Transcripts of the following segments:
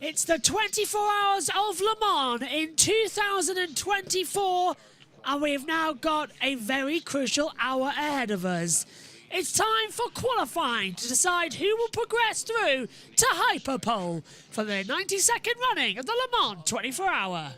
It's the 24 Hours of Le Mans in 2024, and we've now got a very crucial hour ahead of us. It's time for qualifying to decide who will progress through to Hyperpole for the 92nd running of the Le Mans 24 Hour.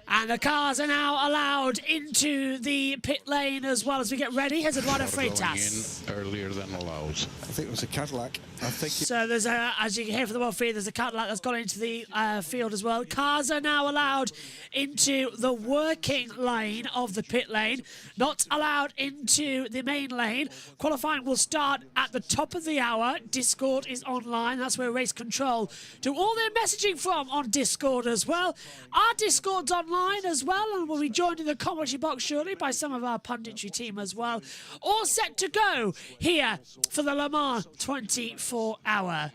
And the cars are now allowed into the pit lane as well as we get ready. Here's Eduardo Freitas. Earlier than allowed. I think it was a Cadillac. So there's a, as you can hear from the world feed, there's a Cadillac that's gone into the field as well. Cars are now allowed into the working lane of the pit lane, not allowed into the main lane. Qualifying will start at the top of the hour. Discord is online. That's where Race Control do all their messaging from on Discord as well. Our Discord's online as well, and we'll be joined in the commentary box shortly by some of our punditry team as well. All set to go here for the Le Mans 24 Hour.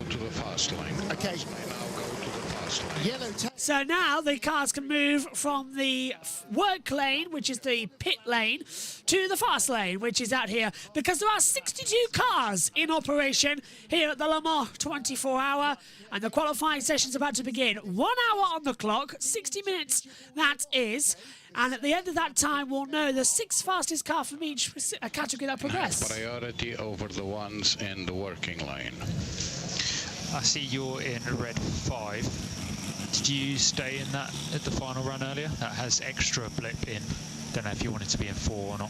To the fast lane. Okay. So now the cars can move from the work lane, which is the pit lane, to the fast lane, which is out here, because there are 62 cars in operation here at the Le Mans 24 Hour, and the qualifying session's about to begin. 1 hour on the clock, 60 minutes that is, and at the end of that time we'll know the 6 fastest car from each category that progress. Priority over the ones in the working lane. I see you're in red 5. Did you stay in that at the final run earlier? That has extra blip in. Don't know if you wanted to be in 4 or not.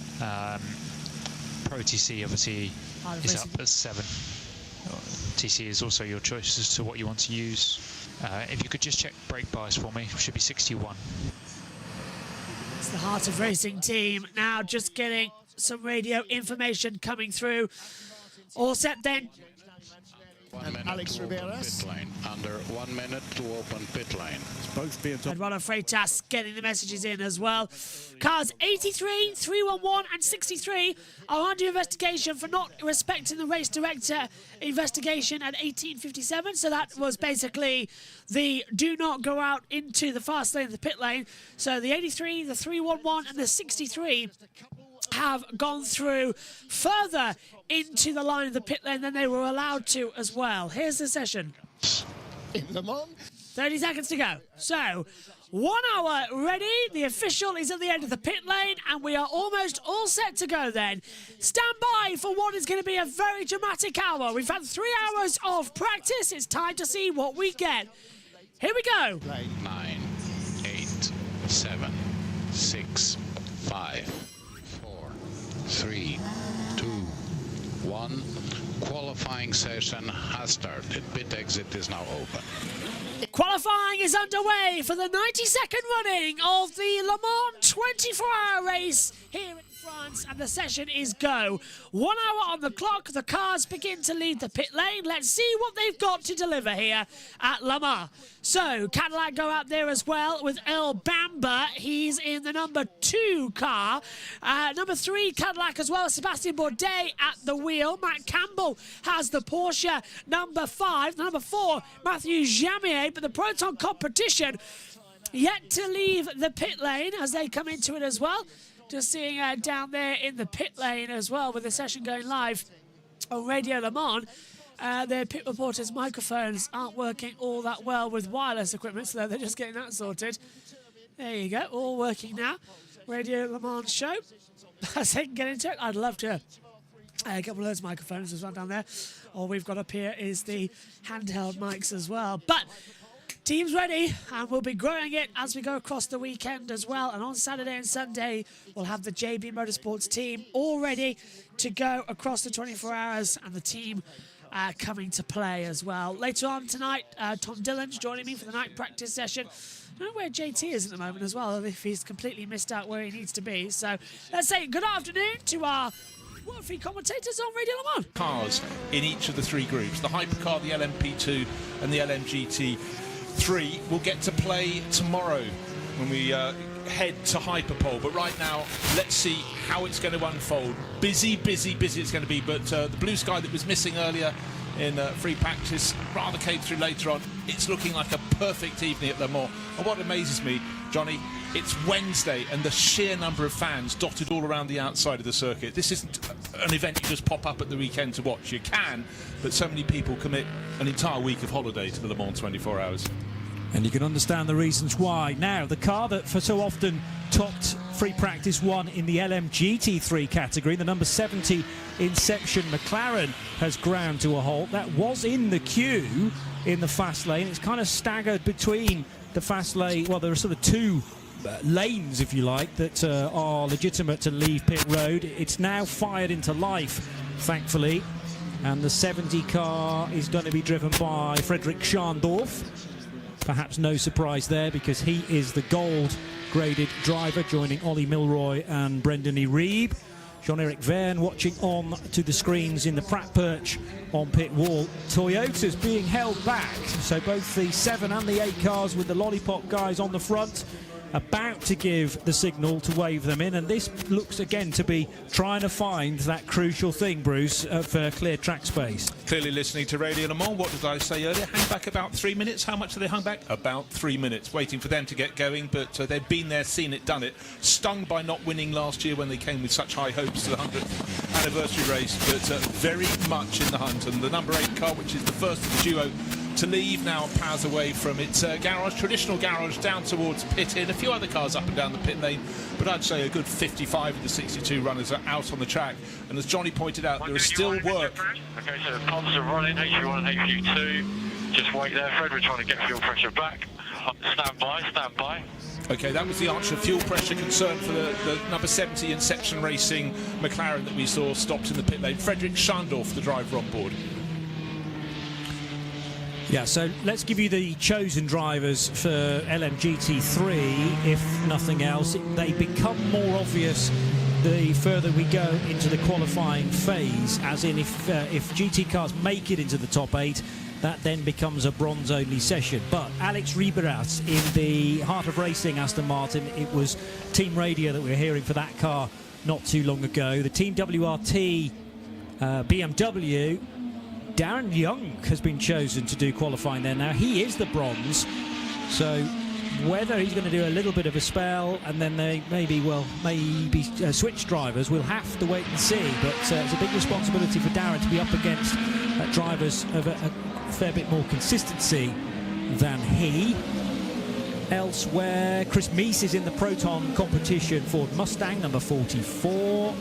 Pro TC obviously is up at 7. TC is also your choice as to what you want to use. If you could just check brake bias for me, it should be 61. It's the Heart of Racing team now just getting some radio information coming through. All set then. 1 minute Alex to open Riveras. pit lane. Under 1 minute to open pit lane. Both being top. Eduardo Freitas getting the messages in as well. Cars 83, 311 and 63 are under investigation for not respecting the race director investigation at 1857. So that was basically the do not go out into the fast lane of the pit lane. So the 83, the 311 and the 63 have gone through further into the line of the pit lane than they were allowed to as well. Here's the session. In Le Mans. 30 seconds to go. So, 1 hour ready. The official is at the end of the pit lane, and we are almost all set to go then. Stand by for what is going to be a very dramatic hour. We've had 3 hours of practice. It's time to see what we get. Here we go. 9, 8, 7, 6, 5, 4, 3, 2, 1. Qualifying session has started. Pit exit is now open. Qualifying is underway for the 92nd running of the Le Mans 24-hour race here in France, and the session is go. 1 hour on the clock, the cars begin to leave the pit lane. Let's see what they've got to deliver here at Le Mans. So, Cadillac go out there as well with El Bamba. He's in the number 2 car. Number 3 Cadillac as well, Sebastian Bourdais at the wheel. Matt Campbell has the Porsche number 5. Number 4, Mathieu Jamier, but the Proton competition yet to leave the pit lane as they come into it as well. Just seeing down there in the pit lane as well with the session going live on Radio Le Mans. Their pit reporters' microphones aren't working all that well with wireless equipment, so they're just getting that sorted. There you go, all working now. Radio Le Mans show. As they can get into it, I'd love to get one of those microphones as well down there. All we've got up here is the handheld mics as well. But team's ready, and we'll be growing it as we go across the weekend as well. And on Saturday and Sunday, we'll have the JBMotorsports team all ready to go across the 24 hours, and the team coming to play as well. Later on tonight, Tom Dillon's joining me for the night practice session. I don't know where JT is at the moment as well, if he's completely missed out where he needs to be. So let's say good afternoon to our World Free commentators on Radio Le Mans. Cars in each of the 3 groups. The Hypercar, the LMP2 and the LMGT3 will get to play tomorrow when we head to Hyperpole. But right now, let's see how it's going to unfold. Busy, busy, busy it's going to be. But the blue sky that was missing earlier in free practice. Rather came through later on. It's looking like a perfect evening at Le Mans. And what amazes me, Johnny, it's Wednesday and the sheer number of fans dotted all around the outside of the circuit. This isn't an event you just pop up at the weekend to watch. You can, but so many people commit an entire week of holiday to the Le Mans 24 hours. And you can understand the reasons why. Now, the car that for so often topped free practice 1 in the LMGT3 category, the number 70 Inception McLaren, has ground to a halt. That was in the queue in the fast lane. It's kind of staggered between the fast lane. Well, there are sort of two lanes, if you like, that are legitimate to leave pit road. It's now fired into life, thankfully. And the 70 car is going to be driven by Frederick Schandorf. Perhaps no surprise there, because he is the gold-graded driver, joining Ollie Milroy and Brendan Reeb. Jean-Eric Verne watching on to the screens in the Pratt Perch on pit wall. Toyota's being held back, so both the 7 and the 8 cars with the lollipop guys on the front about to give the signal to wave them in, and this looks again to be trying to find that crucial thing, Bruce, for clear track space. Clearly listening to Radio Le Mans. What did I say earlier? Hang back about 3 minutes. How much do they hang back? About 3 minutes. Waiting for them to get going, but they've been there, seen it, done it. Stung by not winning last year when they came with such high hopes to the 100th anniversary race, but very much in the hunt. And the number 8 car, which is the first of the duo to leave, now powers away from its garage, traditional garage, down towards pit in. A few other cars up and down the pit lane, but I'd say a good 55 of the 62 runners are out on the track. And as Johnny pointed out, there is still work. Okay, so the pumps are running, HV1 and HV2. Just wait there, Fred, we're trying to get fuel pressure back. Stand by, stand by. Okay, that was the answer. Fuel pressure concern for the number 70 Inception Racing McLaren that we saw stopped in the pit lane. Frederick Schandorf, the driver on board. Yeah, so let's give you the chosen drivers for LMGT3. If nothing else, they become more obvious the further we go into the qualifying phase, as in if GT cars make it into the top 8, that then becomes a bronze-only session. But Alex Riberas in the heart of racing Aston Martin, it was team radio that we were hearing for that car not too long ago. The Team WRT BMW, Darren Young has been chosen to do qualifying there now. He is the bronze, so whether he's going to do a little bit of a spell and then they maybe switch drivers, we'll have to wait and see. But it's a big responsibility for Darren to be up against drivers of a fair bit more consistency than he. Elsewhere, Chris Meese is in the Proton competition Ford Mustang, number 44.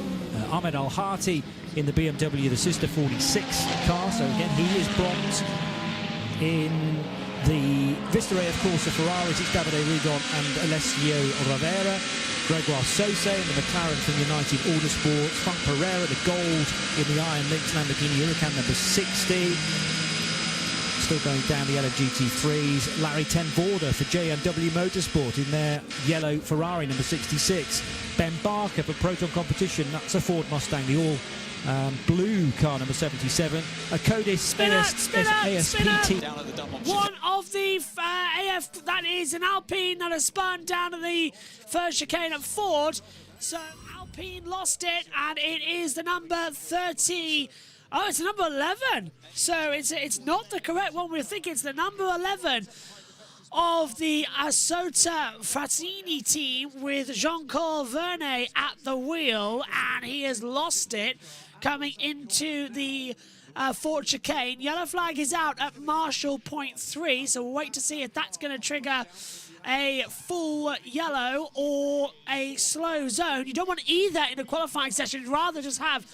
Ahmed Al-Hati in the BMW, the sister 46 car, so again he is bronze. In the Vista Ray, of course, the Ferraris, it's Davide Rigon and Alessio Ravera. Gregoire Sose in the McLaren from United Autosports. Frank Pereira, the gold in the Iron Lynx Lamborghini Huracan, number 60. Still going down the LMGT3s. Larry Ten Vorder for JBMotorsports in their yellow Ferrari, number 66. Ben Barker for Proton Competition, that's a Ford Mustang, the all blue car, number 77. A Codis ASPT. One of the AF, that is an Alpine that has spun down to the first chicane at Ford. So Alpine lost it, and it is the number 30. Oh, it's the number 11. So it's not the correct one. We're thinking it's the number 11 of the Assota Frattini team with Jean-Paul Vernet at the wheel, and he has lost it coming into the Ford chicane. Yellow flag is out at Marshall point 3, so we'll wait to see if that's going to trigger a full yellow or a slow zone. You don't want either in a qualifying session. You'd rather just have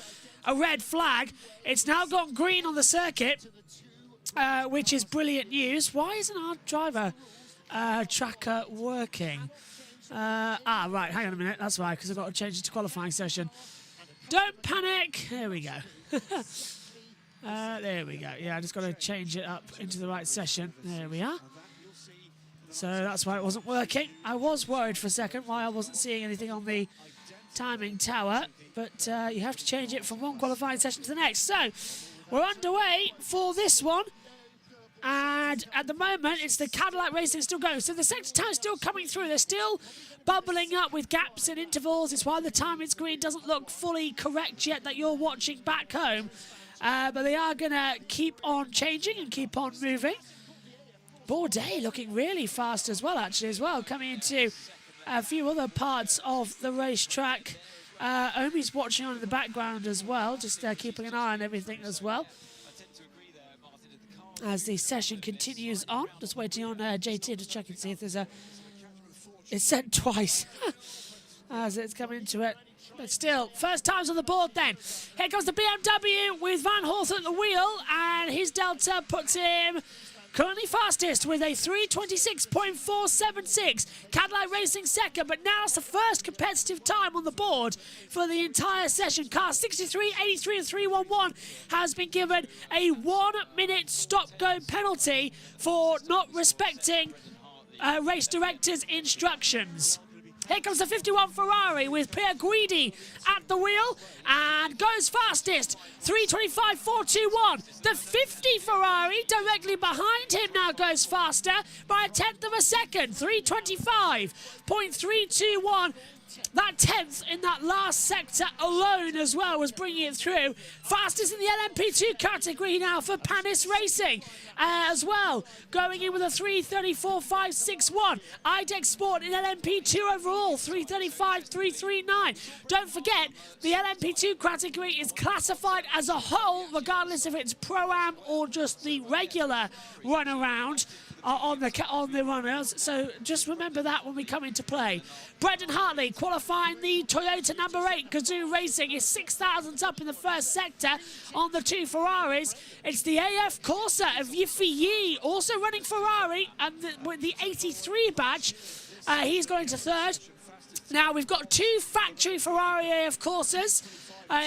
a red flag. It's now gone green on the circuit, which is brilliant news. Why isn't our driver tracker working? Right, hang on a minute. That's why, because I've got to change it to qualifying session. Don't panic. There we go. There we go. Yeah, I just got to change it up into the right session. There we are. So that's why it wasn't working. I was worried for a second why I wasn't seeing anything on the timing tower, but you have to change it from one qualifying session to the next. So we're underway for this one, and at the moment it's the Cadillac Racing still going. So the sector time is still coming through. They're still bubbling up with gaps and intervals. It's why the timing screen doesn't look fully correct yet that you're watching back home. But they are going to keep on changing and keep on moving. Bourdais looking really fast as well, actually, coming into a few other parts of the racetrack. Omi's watching on in the background as well, just keeping an eye on everything as well. As the session continues on, just waiting on JT to check and see if there's a... It's sent twice as it's coming into it. But still, first time's on the board then. Here comes the BMW with Van Horth at the wheel, and his delta puts him currently fastest with a 3:26.476. Cadillac Racing second, but now it's the first competitive time on the board for the entire session. Car 63, 83 and 311 has been given a 1-minute stop-go penalty for not respecting race director's instructions. Here comes the 51 Ferrari with Pierre Guidi at the wheel and goes fastest, 3:25.421. The 50 Ferrari directly behind him now goes faster by a tenth of a second, 3:25.321. That 10th in that last sector alone as well was bringing it through. Fastest in the LMP2 category now for Panis Racing as well. Going in with a 3:34.561. IDEX Sport in LMP2 overall, 3:35.339. Don't forget, the LMP2 category is classified as a whole, regardless if it's Pro-Am or just the regular run-around on the runners, so just remember that when we come into play. Brendan Hartley qualifying the Toyota number 8 Kazoo Racing is 6 thousandths up in the first sector on the 2 Ferraris. It's the AF Corsa of Yiffy Yi also running Ferrari and with the 83 badge. He's going to third. Now we've got 2 factory Ferrari AF Corsas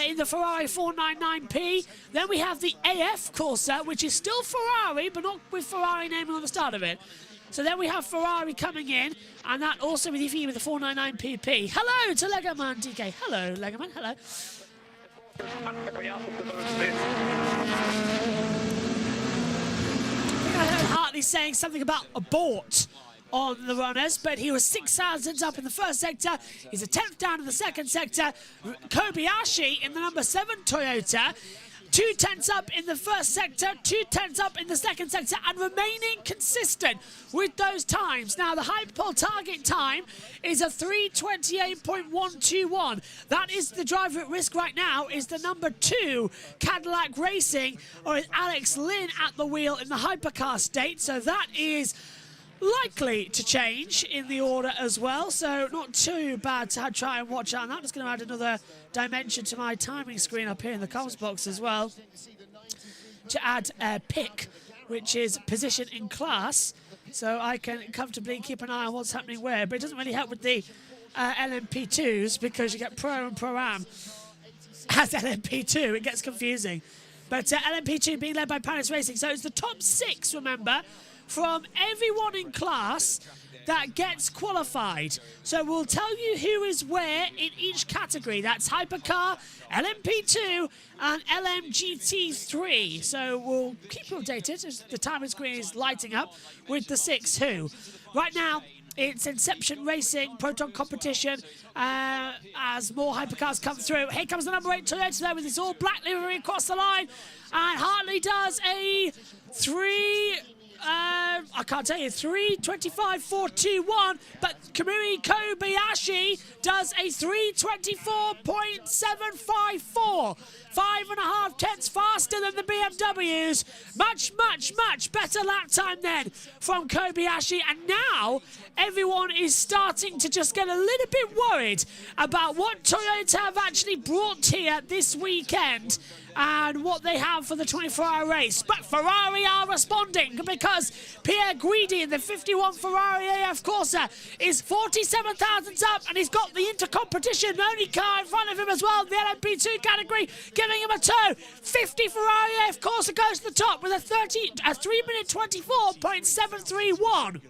in the Ferrari 499P. Then we have the AF Corsa, which is still Ferrari, but not with Ferrari naming on the start of it. So then we have Ferrari coming in, and that also with the 499PP. Hello to Legoman DK. Hello, Legoman. Hello. I heard Hartley saying something about abort on the runners, but he was 6 thousandths up in the first sector. He's a 10th down in the second sector. Kobayashi in the number 7 Toyota, 2 tenths up in the first sector, 2 tenths up in the second sector, and remaining consistent with those times. Now, the Hyperpole target time is a 3:28.121. That is the driver at risk right now, is the number 2 Cadillac Racing, or is Alex Lynn at the wheel in the hypercar state. So that is likely to change in the order as well, so not too bad to try and watch out. I'm just going to add another dimension to my timing screen up here in the comms box as well to add a pick, which is position in class, so I can comfortably keep an eye on what's happening where. But it doesn't really help with the LMP2s because you get Pro and Pro-Am as LMP2. It gets confusing. But LMP2 being led by Panis Racing, so it's the top 6, remember, from everyone in class that gets qualified. So we'll tell you who is where in each category. That's Hypercar, LMP2 and LMGT3. So we'll keep you updated as the timing screen is lighting up with the 6 who. Right now, it's Inception Racing, Proton Competition, as more hypercars come through. Here comes the number 8 Toyota there with his all black livery across the line. And Hartley does a 3:25.421, but Kamui Kobayashi does a 3:24.754. 5.5 tenths faster than the BMWs. Much, much, much better lap time then from Kobayashi. And now everyone is starting to just get a little bit worried about what Toyota have actually brought here this weekend and what they have for the 24-hour race. But Ferrari are responding because Pierre Guidi in the 51 Ferrari AF Corsa is 47 thousandths up, and he's got the inter-competition only car in front of him as well, the LMP2 category, giving him a tow. 50 Ferrari AF Corsa goes to the top with a 3-minute 24.731.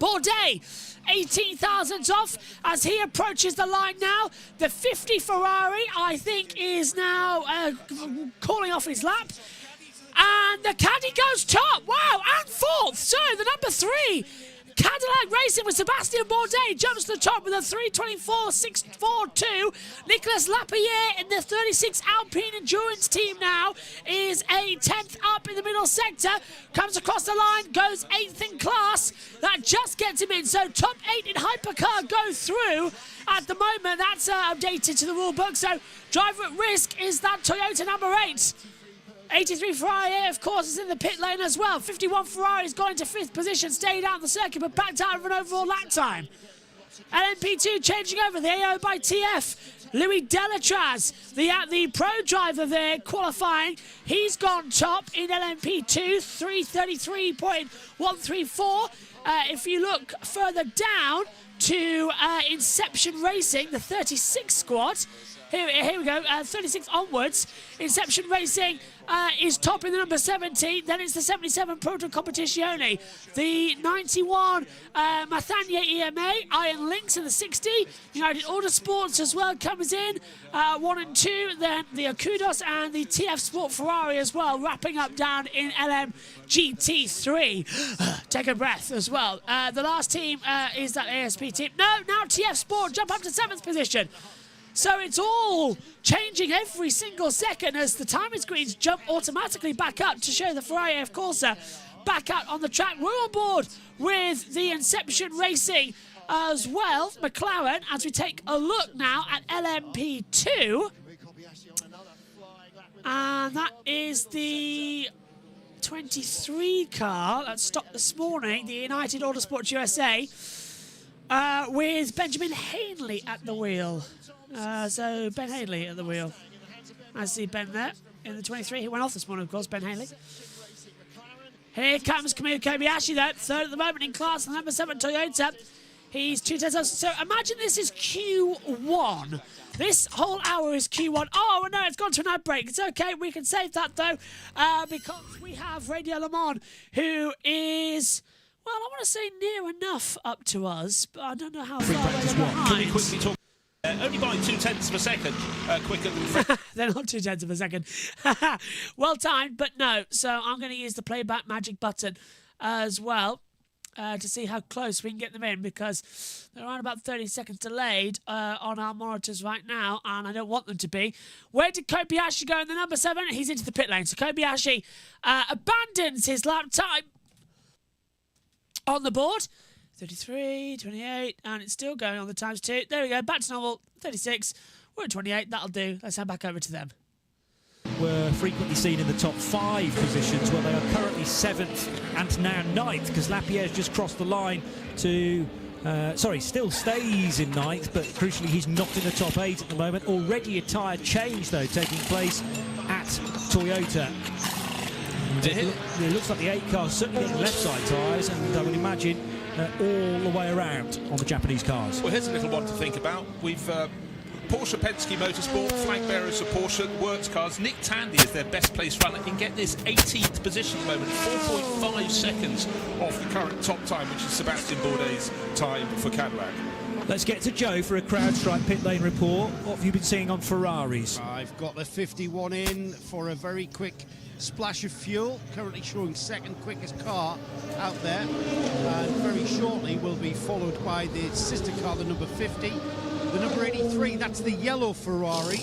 Bourdais 18 thousandths off as he approaches the line now. The 50 Ferrari, I think, is now calling off his lap. And the caddy goes top. Wow, and fourth. So the number 3 Cadillac Racing with Sebastian Bourdais jumps to the top with a 3:24.642. Nicolas Lapierre in the 36 Alpine Endurance team now is a 10th up in the middle sector. Comes across the line, goes 8th in class. That just gets him in. So top 8 in hypercar go through. At the moment, that's updated to the rule book. So driver at risk is that Toyota number 8. 83 Ferrari, of course, is in the pit lane as well. 51 Ferrari's gone into 5th position, stayed out the circuit, but backed out of an overall lap time. LMP2 changing over, the AO by TF. Louis Delatraz, the pro driver there, qualifying. He's gone top in LMP2, 3:33.134. If you look further down to Inception Racing, the 36 squad, here we go, 36 onwards. Inception Racing is top in the number 17. Then it's the 77 Proto Competizione. The 91 Mathania EMA, Iron Lynx in the 60. United Autosports as well comes in, 1 and 2. Then the Akudos and the TF Sport Ferrari as well, wrapping up down in LMGT3. Take a breath as well. The last team is that ASP team. No, now TF Sport jump up to 7th position. So it's all changing every single second as the timing screens jump automatically back up to show the Ferrari F Corsa back out on the track. We're on board with the Inception Racing as well, McLaren, as we take a look now at LMP2. And that is the 23 car that stopped this morning, the United Autosports USA, with Benjamin Hanley at the wheel. So Ben Haley at the wheel. I see Ben there in the 23. He went off this morning, of course, Ben Haley. Here comes Kamui Kobayashi, though, 3rd at the moment in class, the number 7 Toyota. He's 2 tenths. So imagine this is Q1. This whole hour is Q1. Oh, no, it's gone to an ad break. It's okay. We can save that, though, because we have Radio Le Mans, who is, well, I want to say near enough up to us, but I don't know how far away they're behind. Can we quickly talk? Only by 0.2 of a second quicker than Fred. They're not 0.2 of a second. Well timed, but no. So I'm going to use the playback magic button as well to see how close we can get them in, because they're around about 30 seconds delayed on our monitors right now, and I don't want them to be. Where did Kobayashi go in the number 7? He's into the pit lane. So Kobayashi abandons his lap time on the board. 33, 28, and it's still going on the times 2. There we go, back to normal, 36. We're at 28, that'll do. Let's hand back over to them. Were frequently seen in the top 5 positions, where they are currently 7th and now 9th, because Lapierre's just crossed the line to... still stays in 9th, but crucially he's not in the top 8 at the moment. Already a tyre change, though, taking place at Toyota. It looks like the 8 car's certainly getting left side tyres, and I would imagine all the way around on the Japanese cars. Well, here's a little one to think about. We've Porsche Penske Motorsport, flag bearers of Porsche, works cars. Nick Tandy is their best placed runner. Can get this 18th position at the moment, 4.5 seconds off the current top time, which is Sebastian Bourdais' time for Cadillac. Let's get to Joe for a CrowdStrike pit lane report. What have you been seeing on Ferraris? I've got the 51 in for a very quick splash of fuel, currently showing 2nd quickest car out there, and very shortly will be followed by the sister car, the number 50. The number 83, that's the yellow Ferrari,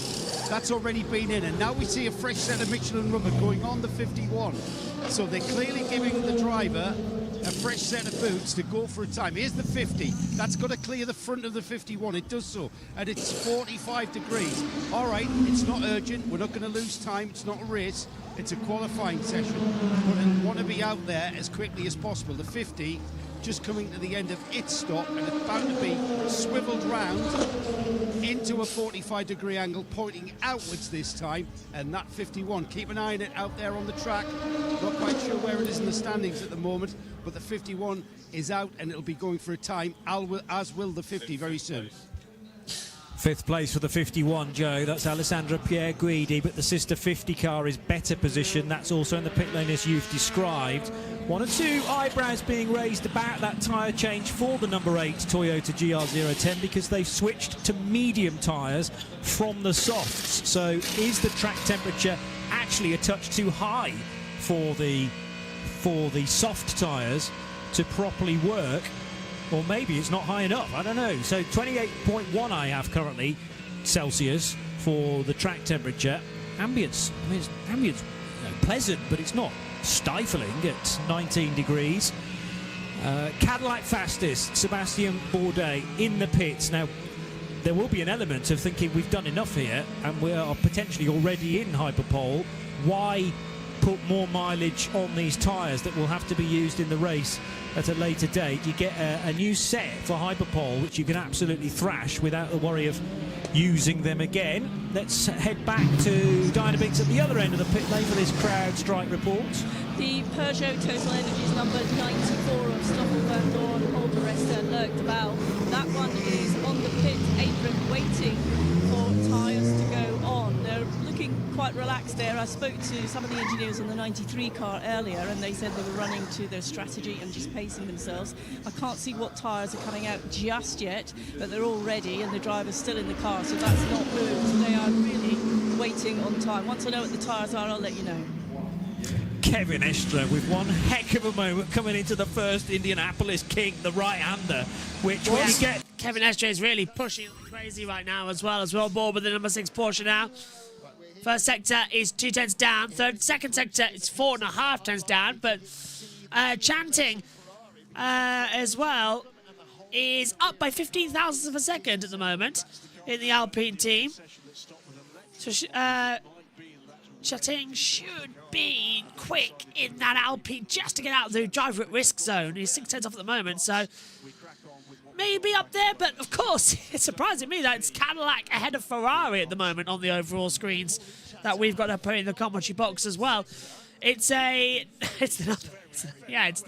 that's already been in, and now we see a fresh set of Michelin rubber going on the 51. So they're clearly giving the driver a fresh set of boots to go for a time. Here's the 50. That's got to clear the front of the 51. It does so, and it's 45 degrees. All right, it's not urgent. We're not going to lose time. It's not a race. It's a qualifying session. But I want to be out there as quickly as possible. The 50 just coming to the end of its stop, and it's bound to be swiveled round into a 45-degree angle, pointing outwards this time. And that 51, keep an eye on it out there on the track. Not quite sure where it is in the standings at the moment, but the 51 is out, and it'll be going for a time, as will the 50 very soon. 5th place for the 51, Joe. That's Alessandra Pierre Guidi, but the sister 50 car is better positioned. That's also in the pit lane as you've described. 1 or 2 eyebrows being raised about that tyre change for the number 8 Toyota GR010, because they've switched to medium tyres from the softs. So is the track temperature actually a touch too high for the soft tyres to properly work or maybe it's not high enough. I don't know. So 28.1 I have currently Celsius for the track temperature. Ambience, I mean, it's ambience, pleasant, but it's not stifling at 19 degrees. Cadillac fastest, Sebastian Bourdais in the pits. Now, there will be an element of thinking we've done enough here and we are potentially already in hyperpole. Why put more mileage on these tyres that will have to be used in the race at a later date? You get a new set for hyperpole, which you can absolutely thrash without the worry of using them again. Let's head back to Dynamix at the other end of the pit lane for this crowd strike report. The Peugeot Total Energies number 94 of Stoffel Van Dorn, Holger Resta, Lurk de Bouw. That one is on the pit apron waiting for tyres to go on. They're looking quite relaxed there. I spoke to some of the engineers on the 93 car earlier and they said they were running to their strategy and just pacing themselves. I can't see what tyres are coming out just yet, but they're all ready and the driver's still in the car, so that's not moved. So they are really waiting on time. Once I know what the tyres are, I'll let you know. Kevin Estre with one heck of a moment coming into the first Indianapolis King, the right-hander, which when you get... Kevin Estre is really pushing crazy right now as well on board with the number 6 Porsche now. First sector is 2 tenths down. Second sector is 4.5 tenths down. But Chanting as well is up by 15 thousandths of a second at the moment in the Alpine team. So Chanting should be quick in that Alpine just to get out of the driver at risk zone. He's 6 tenths off at the moment, so maybe up there, but of course, it's surprising me that it's Cadillac ahead of Ferrari at the moment on the overall screens that we've got to put in the commentary box as well. It's the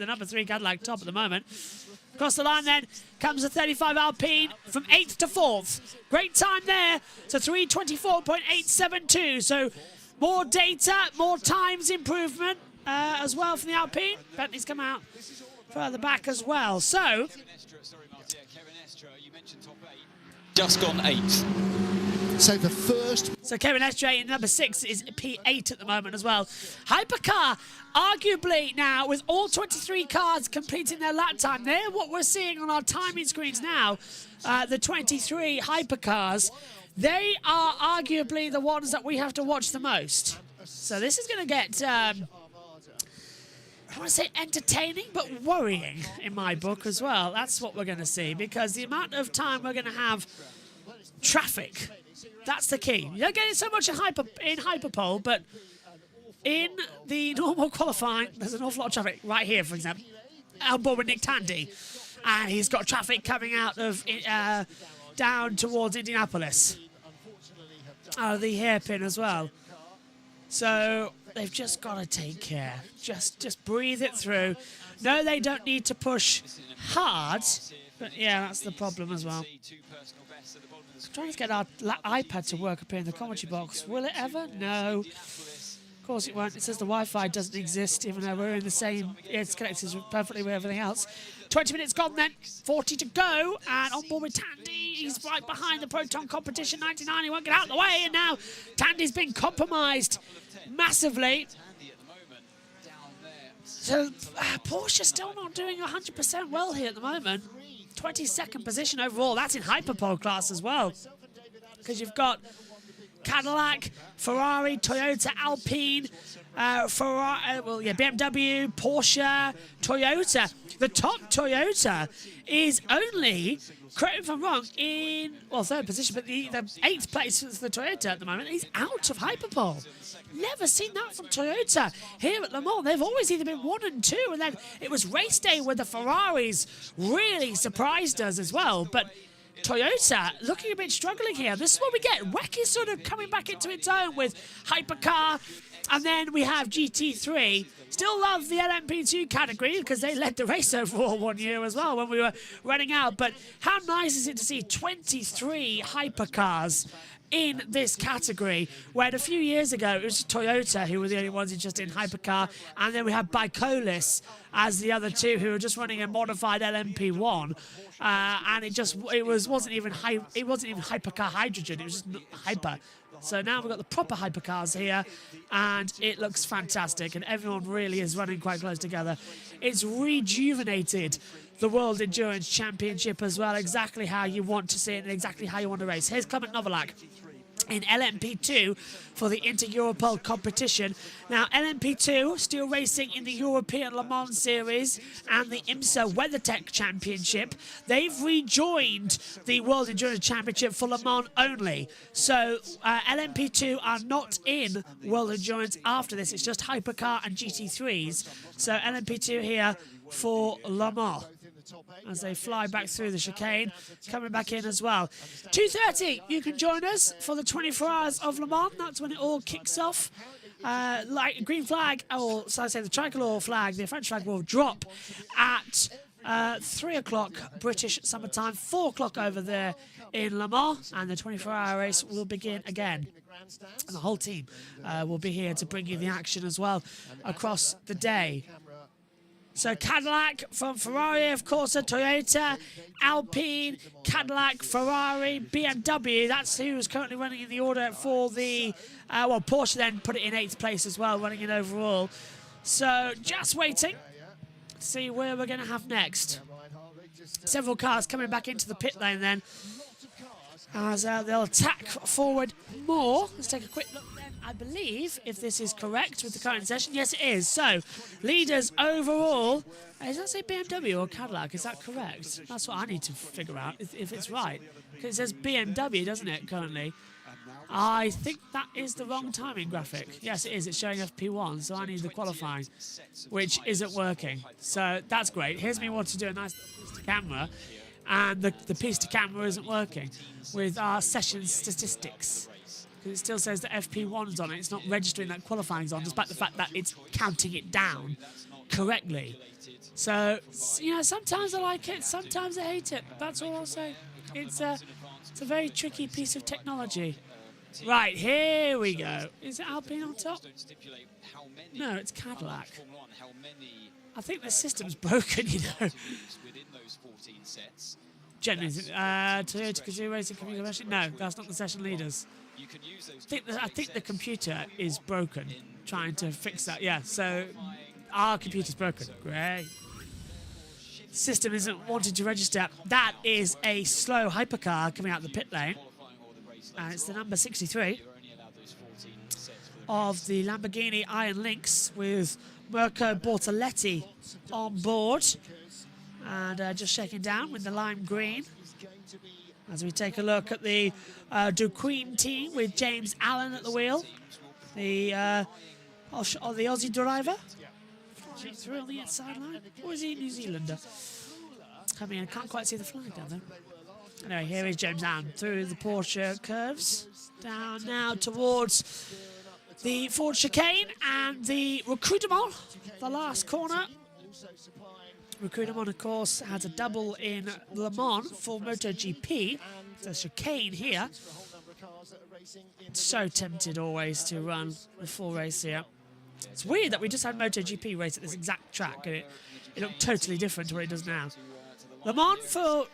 number 3 Cadillac top at the moment. Across the line then comes the 35 Alpine from 8th to 4th. Great time there, so 3:24.872. So more data, more times improvement as well from the Alpine. Bentley's come out further back as well. So just gone 8th. So the first... So Kevin Estre in number 6 is P8 at the moment as well. Hypercar, arguably now, with all 23 cars completing their lap time, they're what we're seeing on our timing screens now, the 23 hypercars. They are arguably the ones that we have to watch the most. So this is going to get, I want to say entertaining, but worrying in my book as well. That's what we're going to see, because the amount of time we're going to have traffic, that's the key. You don't get it so much in hyperpole, but in the normal qualifying, there's an awful lot of traffic. Right here, for example, on board with Nick Tandy, and he's got traffic coming out of down towards Indianapolis, out of the hairpin as well. So they've just got to take care. Just breathe it through. No, they don't need to push hard, but yeah, that's the problem as well. I'm trying to get our iPad to work up here in the commentary box. Will it ever? No. Of course it won't. It says the Wi-Fi doesn't exist, even though we're in the same... It's connected perfectly with everything else. 20 minutes gone then. 40 to go. And on board with Tandy. He's right behind the Proton competition. 99. He won't get out of the way. And now Tandy's been compromised massively. So Porsche still not doing 100% well here at the moment. 22nd position overall. That's in hyperpole class as well, because you've got Cadillac, Ferrari, Toyota, Alpine, BMW, Porsche, Toyota. The top Toyota is only, correct me if I'm wrong, in, well, 3rd position, but the 8th place for the Toyota at the moment. He's out of hyperpole. Never seen that from Toyota here at Le Mans. They've always either been 1 and 2, and then it was race day where the Ferraris really surprised us as well. But Toyota looking a bit struggling here. This is what we get. WEC is sort of coming back into its own with hypercar, and then we have GT3. Still love the LMP2 category because they led the race overall one year as well when we were running out. But how nice is it to see 23 hypercars in this category, where a few years ago it was Toyota who were the only ones interested in hypercar, and then we had Bicolis as the other two who were just running a modified LMP1, and it wasn't even hypercar hydrogen, it was just hyper. So now we've got the proper hypercars here, and it looks fantastic, and everyone really is running quite close together. It's rejuvenated the World Endurance Championship as well, exactly how you want to see it and exactly how you want to race. Here's Clement Novalak in LMP2 for the Inter-Europol competition. Now, LMP2 still racing in the European Le Mans Series and the IMSA WeatherTech Championship. They've rejoined the World Endurance Championship for Le Mans only. So LMP2 are not in World Endurance after this. It's just Hypercar and GT3s. So LMP2 here for Le Mans as they fly back through the chicane, coming back in as well. 2:30, you can join us for the 24 Hours of Le Mans. That's when it all kicks off. Like green flag, or so I say the tricolour flag, the French flag will drop at 3 o'clock British summertime, 4 o'clock over there in Le Mans, and the 24-hour race will begin again. And the whole team will be here to bring you the action as well across the day. So Cadillac from Ferrari, of course, Toyota, Alpine, Cadillac, Ferrari, BMW. That's who's currently running in the order for the... well, Porsche then put it in 8th place as well, running in overall. So just waiting to see where we're going to have next. Several cars coming back into the pit lane then, as they'll attack forward more. Let's take a quick look then, I believe, if this is correct with the current session. Yes, it is. So, leaders overall. Does that say BMW or Cadillac? Is that correct? That's what I need to figure out, if it's right. Because it says BMW, doesn't it, currently? I think that is the wrong timing graphic. Yes, it is. It's showing FP1, so I need the qualifying, which isn't working. So, that's great. Here's me wanting to do a nice piece to camera, and the piece to camera isn't working with our session statistics. It still says that FP1's on it. It's not registering that qualifying's on, despite the fact that it's counting it down correctly. So, you know, sometimes I like it, sometimes I hate it. That's all I'll say. It's a very tricky piece of technology. Right, here we go. Is it Alpine on top? No, it's Cadillac. I think the system's broken, you know. Generally, Toyota Gazoo Racing Communication. No, that's not the session leaders. I think the computer is broken, trying to fix that. Yeah, so our computer's broken. Great. System isn't wanting to register. That is a slow hypercar coming out the pit lane. And it's the number 63 of the Lamborghini Iron Lynx with Mirko Bortoletti on board. And just shaking down with the lime green. As we take a look at the Duquesne team with James Allen at the wheel. The Aussie driver. Flying through on the inside line. Or is he a New Zealander? Coming in, I can't quite see the flag down there. Anyway, here is James Allen through the Porsche curves. Down now towards the Ford chicane and the Recruitment, the last corner. Recruitment, of course, has a double in Le Mans for MotoGP. The chicane here. So tempted always to run the full race here. It's weird that we just had MotoGP race at this exact track, and it looked totally different to what it does now. Le Mans for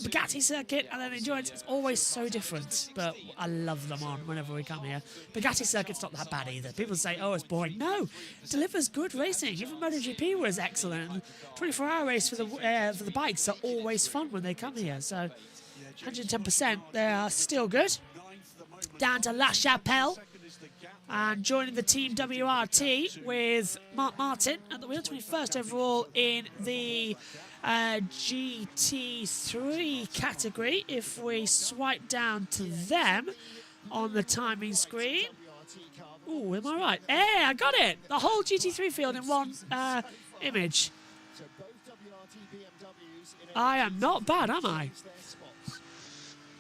Bugatti circuit and then Endurance, it's always so different, but I love Le Mans whenever we come here. Bugatti circuit's not that bad either. People say, oh, it's boring. No, it delivers good racing. Even MotoGP was excellent. 24-hour race for the bikes are always fun when they come here, so 110%, they are still good. Down to La Chapelle, and joining the team WRT with Mark Martin at the wheel, 21st overall in the GT3 category. If we swipe down to them on the timing screen. Ooh, am I right? Hey, I got it! The whole GT3 field in one image. I am not bad, am I?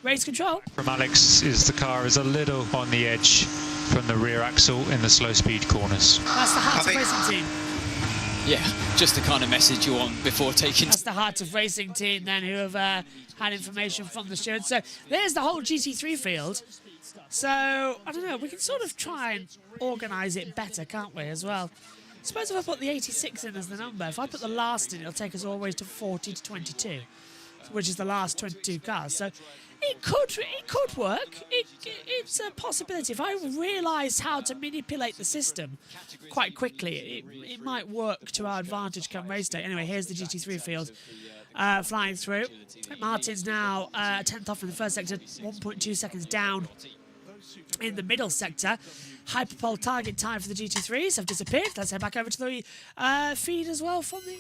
Race control. From Alex, the car is a little on the edge from the rear axle in the slow speed corners. That's the Heart of Racing team. Yeah, just the kind of message you want before taking... That's the Heart of Racing team then, who have had information from the stewards. So there's the whole GT3 field. So, I don't know, we can sort of try and organise it better, can't we, as well? Suppose if I put the 86 in as the number, if I put the last in, it'll take us always to 40 to 22. which is the last 22 cars. So it could work. It's a possibility. If I realised how to manipulate the system quite quickly, it might work to our advantage come race day. Anyway, here's the GT3 field flying through. Martin's now 10th off in the first sector, 1.2 seconds down in the middle sector. Hyperpole target time for the GT3s have disappeared. Let's head back over to the feed as well from the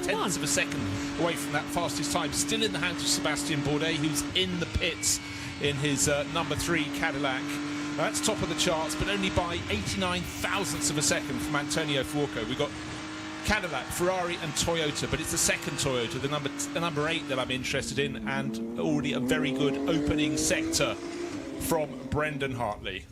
tenths of a second away from that fastest time. Still in the hands of Sebastian Bourdais, who's in the pits in his number 3 Cadillac. That's top of the charts, but only by 89 thousandths of a second from Antonio Fuoco. We've got Cadillac, Ferrari and Toyota, but it's the second Toyota, the number 8 that I'm interested in, and already a very good opening sector from Brendan Hartley.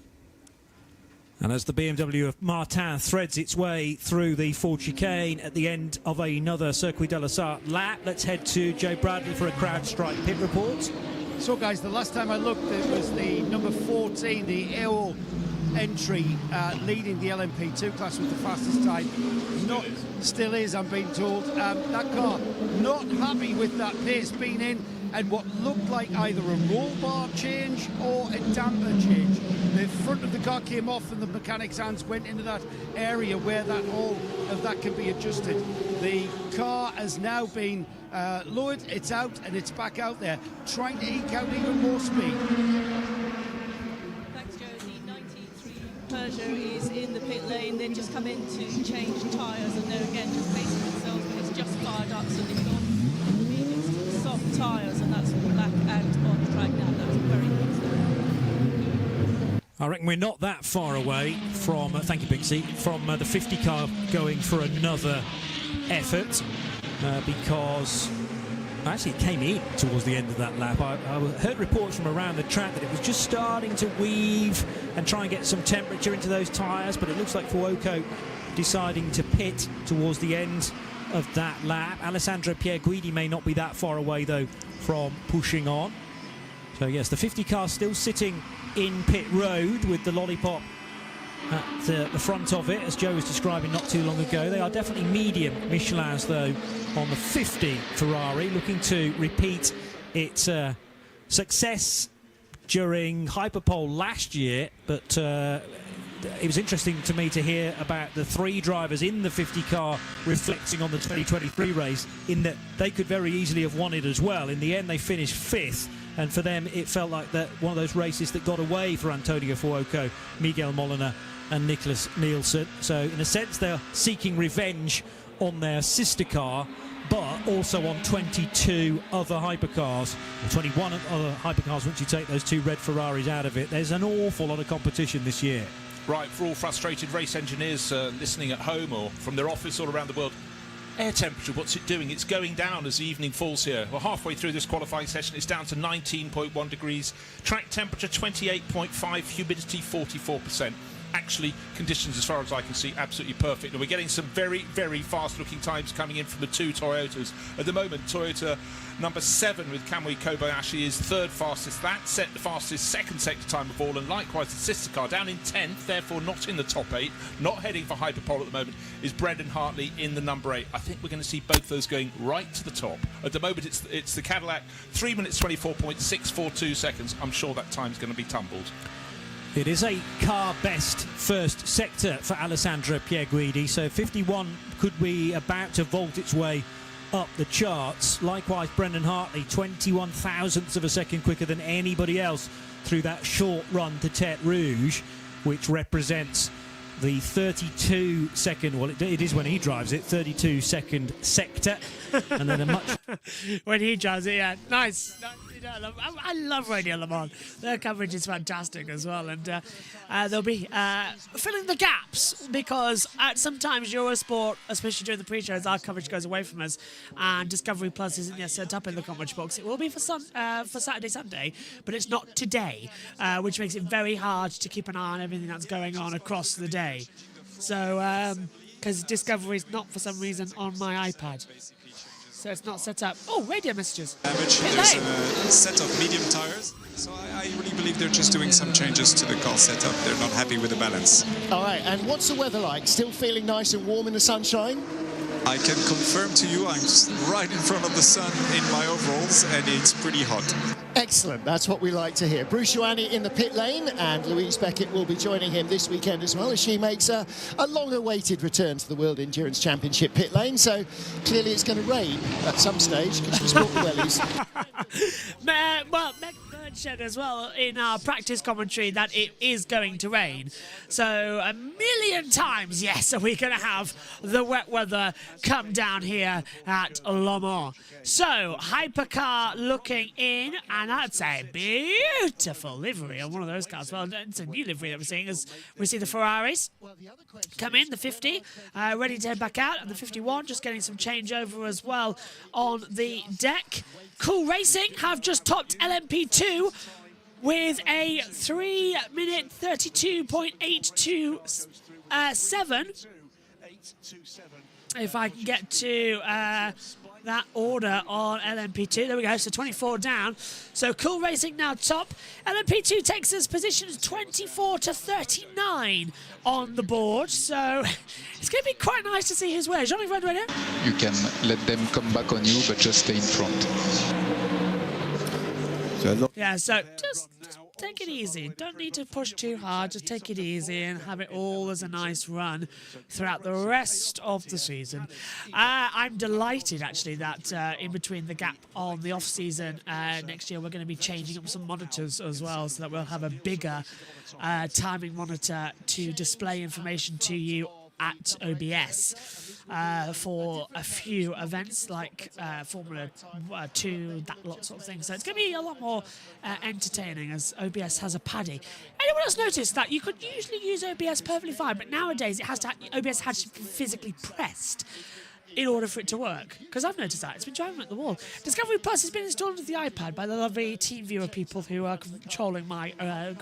And as the BMW of Martin threads its way through the Ford chicane at the end of another Circuit de la Sarthe lap, let's head to Joe Bradley for a CrowdStrike pit report. So guys, the last time I looked, it was the number 14, the AO entry, leading the LMP2 class with the fastest time. Still is, I'm being told. That car not happy with that pace, being in and what looked like either a roll bar change or a damper change. The front of the car came off and the mechanic's hands went into that area where that all of that can be adjusted. The car has now been lowered, it's out and it's back out there, trying to eke out even more speed. Thanks, Joe. The 93 Peugeot is in the pit lane. They've just come in to change tyres and they're again just pacing themselves, but it's just fired up, so they've gone mediums to soft tyres, and that's back out on track now. That's very good stuff. I reckon we're not that far away from, thank you Binksy, from the 50 car going for another effort because actually it came in towards the end of that lap. I heard reports from around the track that it was just starting to weave and try and get some temperature into those tyres, but it looks like Fuoco deciding to pit towards the end of that lap. Alessandro Pierguidi may not be that far away though from pushing on. So yes, the 50 car still sitting in pit road with the lollipop at the front of it, as Joe was describing not too long ago. They are definitely medium Michelins though on the 50 Ferrari, looking to repeat its success during Hyperpole last year, but it was interesting to me to hear about the 3 drivers in the 50 car reflecting on the 2023 race, in that they could very easily have won it as well. In the end they finished 5th, and for them it felt like that one of those races that got away for Antonio Fuoco, Miguel Molina and Nicholas Nielsen. So in a sense they're seeking revenge on their sister car, but also on 22 other hypercars, or 21 other hypercars once you take those 2 red Ferraris out of it. There's an awful lot of competition this year. Right, for all frustrated race engineers listening at home or from their office all around the world, air temperature, what's it doing? It's going down as the evening falls here. We're halfway through this qualifying session. It's down to 19.1 degrees. Track temperature 28.5, humidity 44%. Actually, conditions as far as I can see absolutely perfect, and we're getting some very, very fast looking times coming in from the 2 Toyotas. At the moment, Toyota number 7 with Kamui Kobayashi is 3rd fastest. That set the fastest second sector time of all, and likewise the sister car down in 10th, therefore not in the top 8, not heading for Hyperpole at the moment, is Brendan Hartley in the number 8. I think we're going to see both those going right to the top. At the moment it's the Cadillac, 3 minutes 24.642 seconds. I'm sure that time's going to be tumbled. It is a car best first sector for Alessandro Pierguidi, so 51 could be about to vault its way up the charts. Likewise, Brendan Hartley, 21 thousandths of a second quicker than anybody else through that short run to Tête Rouge, which represents the 32 second, well it is when he drives it, 32 second sector, and then a much when he drives it, yeah, nice. I love Radio Le Mans. Their coverage is fantastic as well, and they'll be filling the gaps, because sometimes Eurosport, especially during the pre-shows, our coverage goes away from us, and Discovery Plus isn't yet set up in the commentary box. It will be for Saturday, Sunday, but it's not today, which makes it very hard to keep an eye on everything that's going on across the day. So, because Discovery is not for some reason on my iPad. So it's not set up. Oh, radio messages. Damage. There's a set of medium tires. So I really believe they're just doing some changes to the car setup. They're not happy with the balance. All right, and what's the weather like? Still feeling nice and warm in the sunshine? I can confirm to you I'm right in front of the sun in my overalls, and it's pretty hot. Excellent, that's what we like to hear. Bruce Ioane in the pit lane, and Louise Beckett will be joining him this weekend as well, as she makes a long-awaited return to the World Endurance Championship pit lane. So clearly it's going to rain at some stage, because she's brought the wellies. Well, Meg Bird said as well in our practice commentary that it is going to rain. So a million times, yes, are we going to have the wet weather come down here at Le Mans. So, hypercar looking in, and that's a beautiful livery on one of those cars. Well, it's a new livery that we're seeing as we see the Ferraris come in, the 50, ready to head back out, and the 51 just getting some changeover as well on the deck. Cool Racing have just topped LMP2 with a 3-minute 32.827. If I can get to that order on LMP2. There we go, so 24 down. So Cool Racing now top. LMP2 takes us positions 24 to 39 on the board. So it's going to be quite nice to see his way. Jean-Luc Van Doyen? You can let them come back on you, but just stay in front. Yeah, so just take it easy. Don't need to push too hard. Just take it easy and have it all as a nice run throughout the rest of the season. I'm delighted, actually, that in between the gap on the off-season next year, we're going to be changing up some monitors as well, so that we'll have a bigger timing monitor to display information to you at OBS for a few events like Formula 2, that lot sort of thing. So it's going to be a lot more entertaining as OBS has a paddy. Anyone else noticed that you could usually use OBS perfectly fine, but nowadays it has to OBS has to be physically pressed in order for it to work? Because I've noticed that. It's been driving me up the wall. Discovery Plus has been installed into the iPad by the lovely TeamViewer people who are controlling my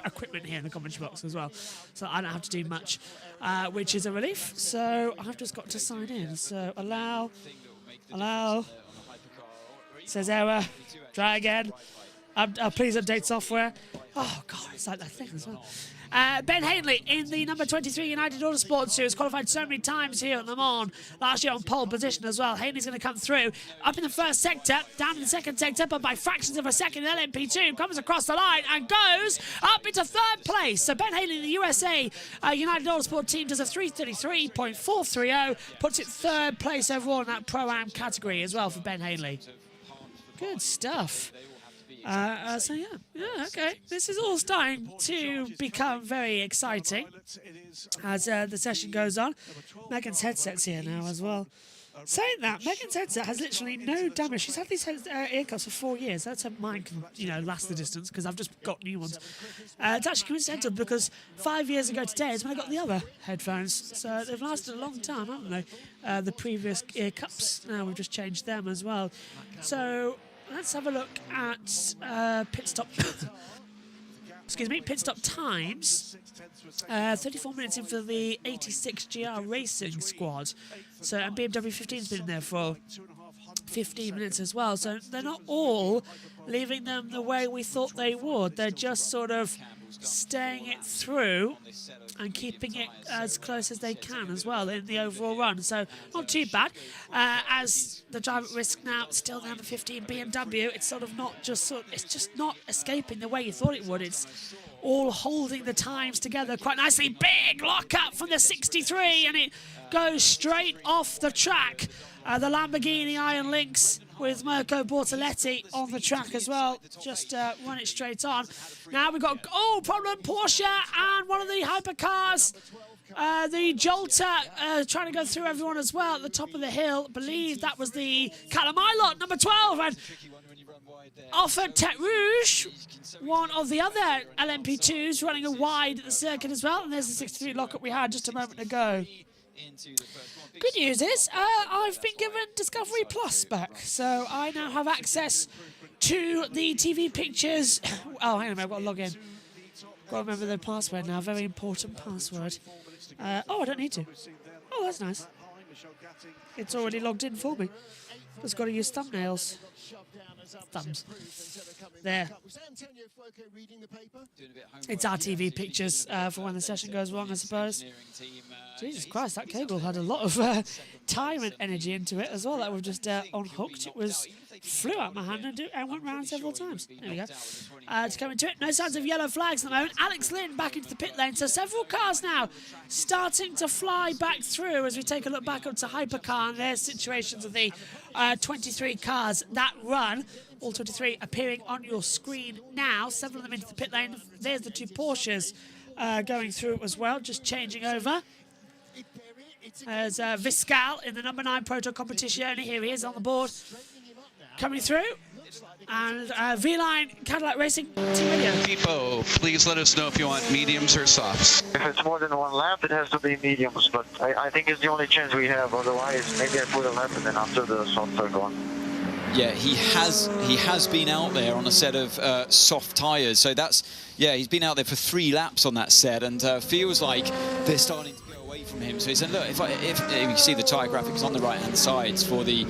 equipment here in the commentary box as well. So I don't have to do much, which is a relief. So I've just got to sign in. So allow, says error, try again. Please update software. Oh, God, it's like that thing as well. Ben Hanley in the number 23 United Autosports, who has qualified so many times here at Le Mans, last year on pole position as well. Hanley's going to come through, up in the first sector, down in the second sector, but by fractions of a second, LMP2 comes across the line and goes up into third place. So Ben Hanley in the USA United Autosport team does a 333.430, puts it third place overall in that Pro-Am category as well for Ben Hanley. Good stuff. So yeah, okay. This is all starting to become very exciting as the session goes on. Megan's headset's here now as well. Saying that, Megan's headset has literally no damage. She's had these earcuffs for 4 years. That's how mine can, last the distance, because I've just got new ones. It's actually coincidental because 5 years ago today is when I got the other headphones. So they've lasted a long time, haven't they? The previous earcuffs. Now we've just changed them as well. So let's have a look at pit stop. Excuse me, pit stop times. 34 minutes in for the 86 GR Racing squad. So, and BMW 15's been in there for 15 minutes as well. So they're not all leaving them the way we thought they would. They're just sort of staying it through and keeping it as close as they can as well in the overall run. So not too bad. As the driver at risk now, still down to 15 BMW. It's sort of not just it's just not escaping the way you thought it would. It's all holding the times together quite nicely. Big lock up from the 63, and it goes straight off the track. The Lamborghini Iron Lynx with Mirko Bortoletti on the track as well. Just run it straight on. Now we've got, problem, Porsche and one of the hypercars. The Jolter trying to go through everyone as well at the top of the hill. I believe that was the Calamilot, number 12. And offered Tete Rouge, one of the other LMP2s, running a wide at the circuit as well. And there's the 63 lockup we had just a moment ago. Good news is I've been given Discovery Plus back, so I now have access to the TV pictures. Oh, hang on a minute, I've got to log in. Got to remember the password now, very important password. I don't need to. Oh, that's nice. It's already logged in for me. Just got to use thumbnails. thumbs there. It's our TV pictures for when the session goes wrong, I suppose. Jesus Christ, that cable had a lot of time and energy into it as well. That we've just unhooked. It flew out my hand and went round several times. There we go. To come into it, no signs of yellow flags at the moment. Alex Lynn back into the pit lane. So several cars now starting to fly back through as we take a look back up to Hypercar and their situations of the 23 cars that run. All 23 appearing on your screen now. 7 of them into the pit lane. There's the 2 Porsches going through as well, just changing over. There's Viscal in the number 9 Proto Competizione. Here he is on the board, coming through. And V-Line Cadillac Racing Team Radio. Depot, please let us know if you want mediums or softs. If it's more than 1 lap, it has to be mediums, but I think it's the only chance we have. Otherwise, maybe I put a lap and then after the softs are gone. Yeah, he has been out there on a set of soft tyres. So he's been out there for 3 laps on that set, and feels like they're starting to go away from him. So he said, look, if you see the tyre graphics on the right-hand sides for the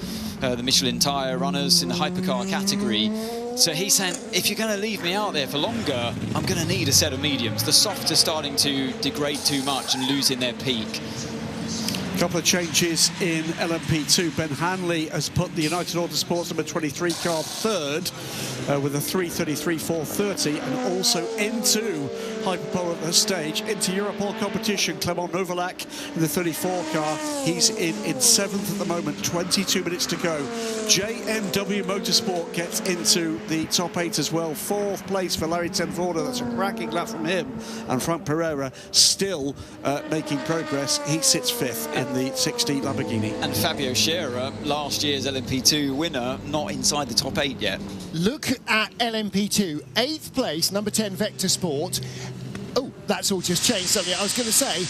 Michelin tyre runners in the hypercar category. So he's saying, if you're going to leave me out there for longer, I'm going to need a set of mediums. The softs are starting to degrade too much and losing their peak. A couple of changes in LMP2. Ben Hanley has put the United Autosports number 23 car third with a 3:33.430, and also into Hyperpole at this stage. Into Europole competition, Clement Novalak in the 34 car. He's in 7th at the moment, 22 minutes to go. JBMotorsports gets into the top 8 as well. 4th place for Larry Tenforda. That's a cracking lap from him. And Frank Pereira still making progress. He sits 5th in the 60 Lamborghini. And Fabio Scherer, last year's LMP2 winner, not inside the top 8 yet. Look at LMP2, 8th place, number 10 Vector Sport. Oh, that's all just changed suddenly. I was going to say,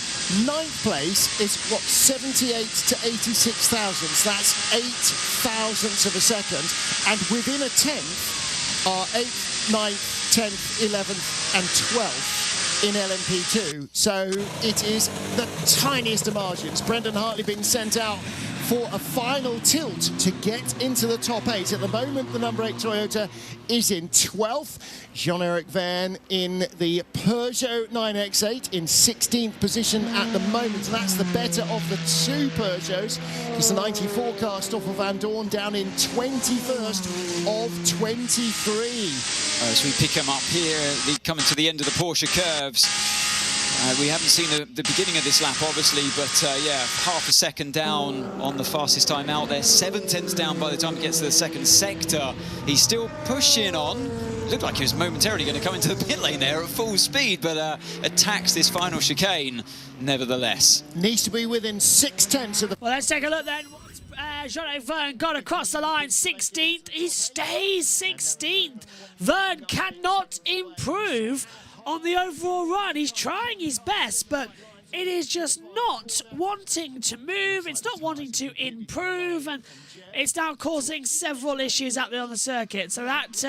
9th place is, what, 78 to 86 thousandths. That's 8 thousandths of a second. And within a 10th are 8th, 9th, 10th, 11th and 12th. In LMP2, so it is the tiniest of margins. Brendan Hartley being sent out for a final tilt to get into the top 8. At the moment, the number 8 Toyota is in 12th. Jean-Eric Verne in the Peugeot 9X8 in 16th position at the moment. And that's the better of the 2 Peugeots. It's the 94 car, Stoffel Van Dorn, down in 21st of 23. As we pick him up here, coming to the end of the Porsche curves. We haven't seen the beginning of this lap, obviously, but yeah, half a second down on the fastest time out there. 7/10 down by the time he gets to the second sector. He's still pushing on. Looked like he was momentarily going to come into the pit lane there at full speed, but attacks this final chicane nevertheless. Needs to be within 6/10 of the... Well, let's take a look then. Jean-Eric Verne got across the line, 16th. He stays 16th. Verne cannot improve on the overall run. He's trying his best, but it is just not wanting to move. It's not wanting to improve, and it's now causing several issues out there on the circuit. So that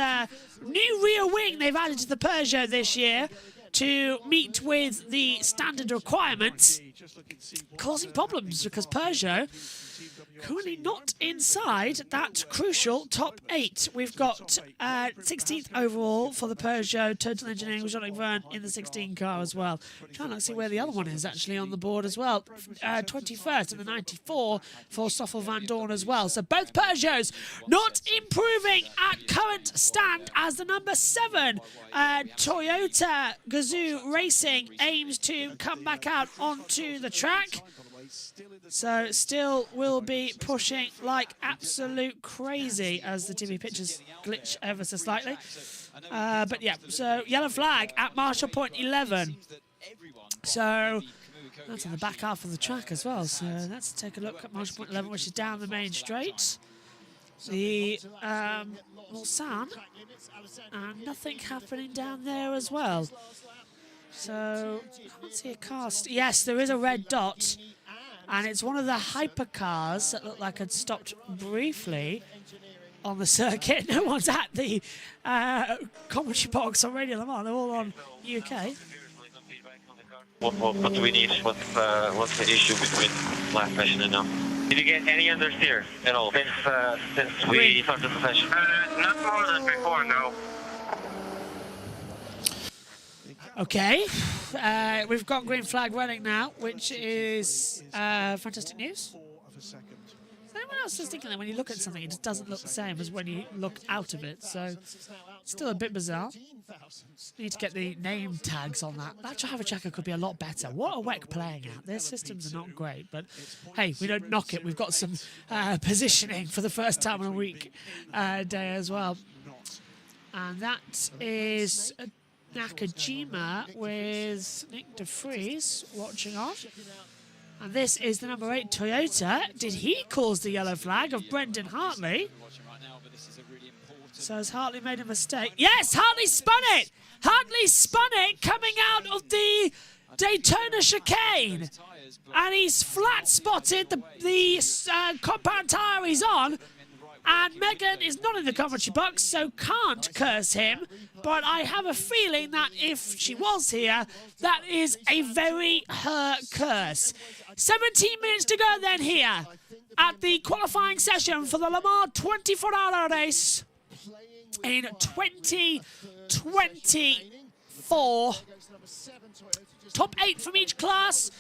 new rear wing they've added to the Peugeot this year to meet with the standard requirements, causing problems because Peugeot currently not inside that crucial top 8. We've got 16th overall for the Peugeot Total Engineering with Jean-Eric Verne in the 16 car as well. I'm trying to see where the other one is actually on the board as well. 21st in the 94 for Stoffel Van Dorn as well. So both Peugeots not improving at current stand as the number 7 Toyota Gazoo Racing aims to come back out onto the track. So still will be pushing like absolute crazy as the TV pictures glitch ever so slightly. But yeah, so yellow flag at Marshall Point 11. So that's on the back half of the track as well. So let's take a look at Marshall Point 11, which is down the main straight. The Mulsanne, and nothing happening down there as well. So I can't see a car. Yes, there is a red dot. And it's one of the hypercars that looked like had stopped briefly on the circuit. No one's at the commentary box on Radio Le Mans. They're all on UK. What do we need? What's the issue between last session and now? Did you get any understeer at all since we started the session? Not more than before, no. Okay, we've got green flag running now, which is fantastic news. Anyone else just thinking that when you look at something, it just doesn't look the same as when you look out of it? So, it's still a bit bizarre. We need to get the name tags on that. That driver tracker could be a lot better. What are WEC playing at? Their systems are not great, but hey, we don't knock it. We've got some positioning for the first time in a week day as well. And that is Nakajima with Nick De Vries watching on. And this is the number 8 Toyota. Did he cause the yellow flag of Brendan Hartley? So has Hartley made a mistake? Yes, Hartley spun it! Hartley spun it coming out of the Daytona chicane. And he's flat spotted the compound tyre he's on. And Megan is not in the commentary box, so can't curse him. But I have a feeling that if she was here, that is a very her curse. 17 minutes to go then here at the qualifying session for the Le Mans 24-hour race in 2024. Top 8 from each class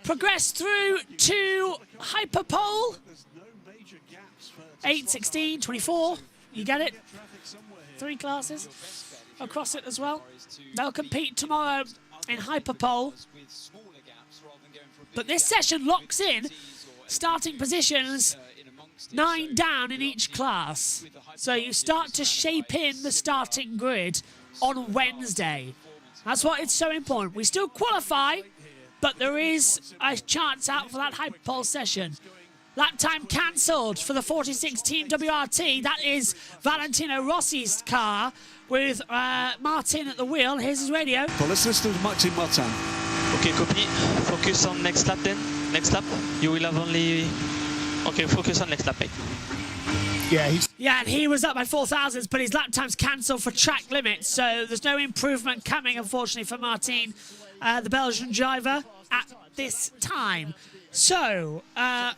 progress through to Hyperpole. 8, 16, 24, you get it? 3 classes across it as well. They'll compete tomorrow in Hyperpole. But this session locks in starting positions 9 down in each class. So you start to shape in the starting grid on Wednesday. That's why it's so important. We still qualify, but there is a chance out for that Hyperpole session. Lap time cancelled for the 46 Team WRT. That is Valentino Rossi's car with Martin at the wheel. Here's his radio. Well, let's listen to Martin Martin. Okay, copy. Focus on next lap then. Next lap. You will have only... Okay, focus on next lap, mate. Yeah, and he was up by 4,000s, but his lap time's cancelled for track limits. So there's no improvement coming, unfortunately, for Martin, the Belgian driver, at this time. So,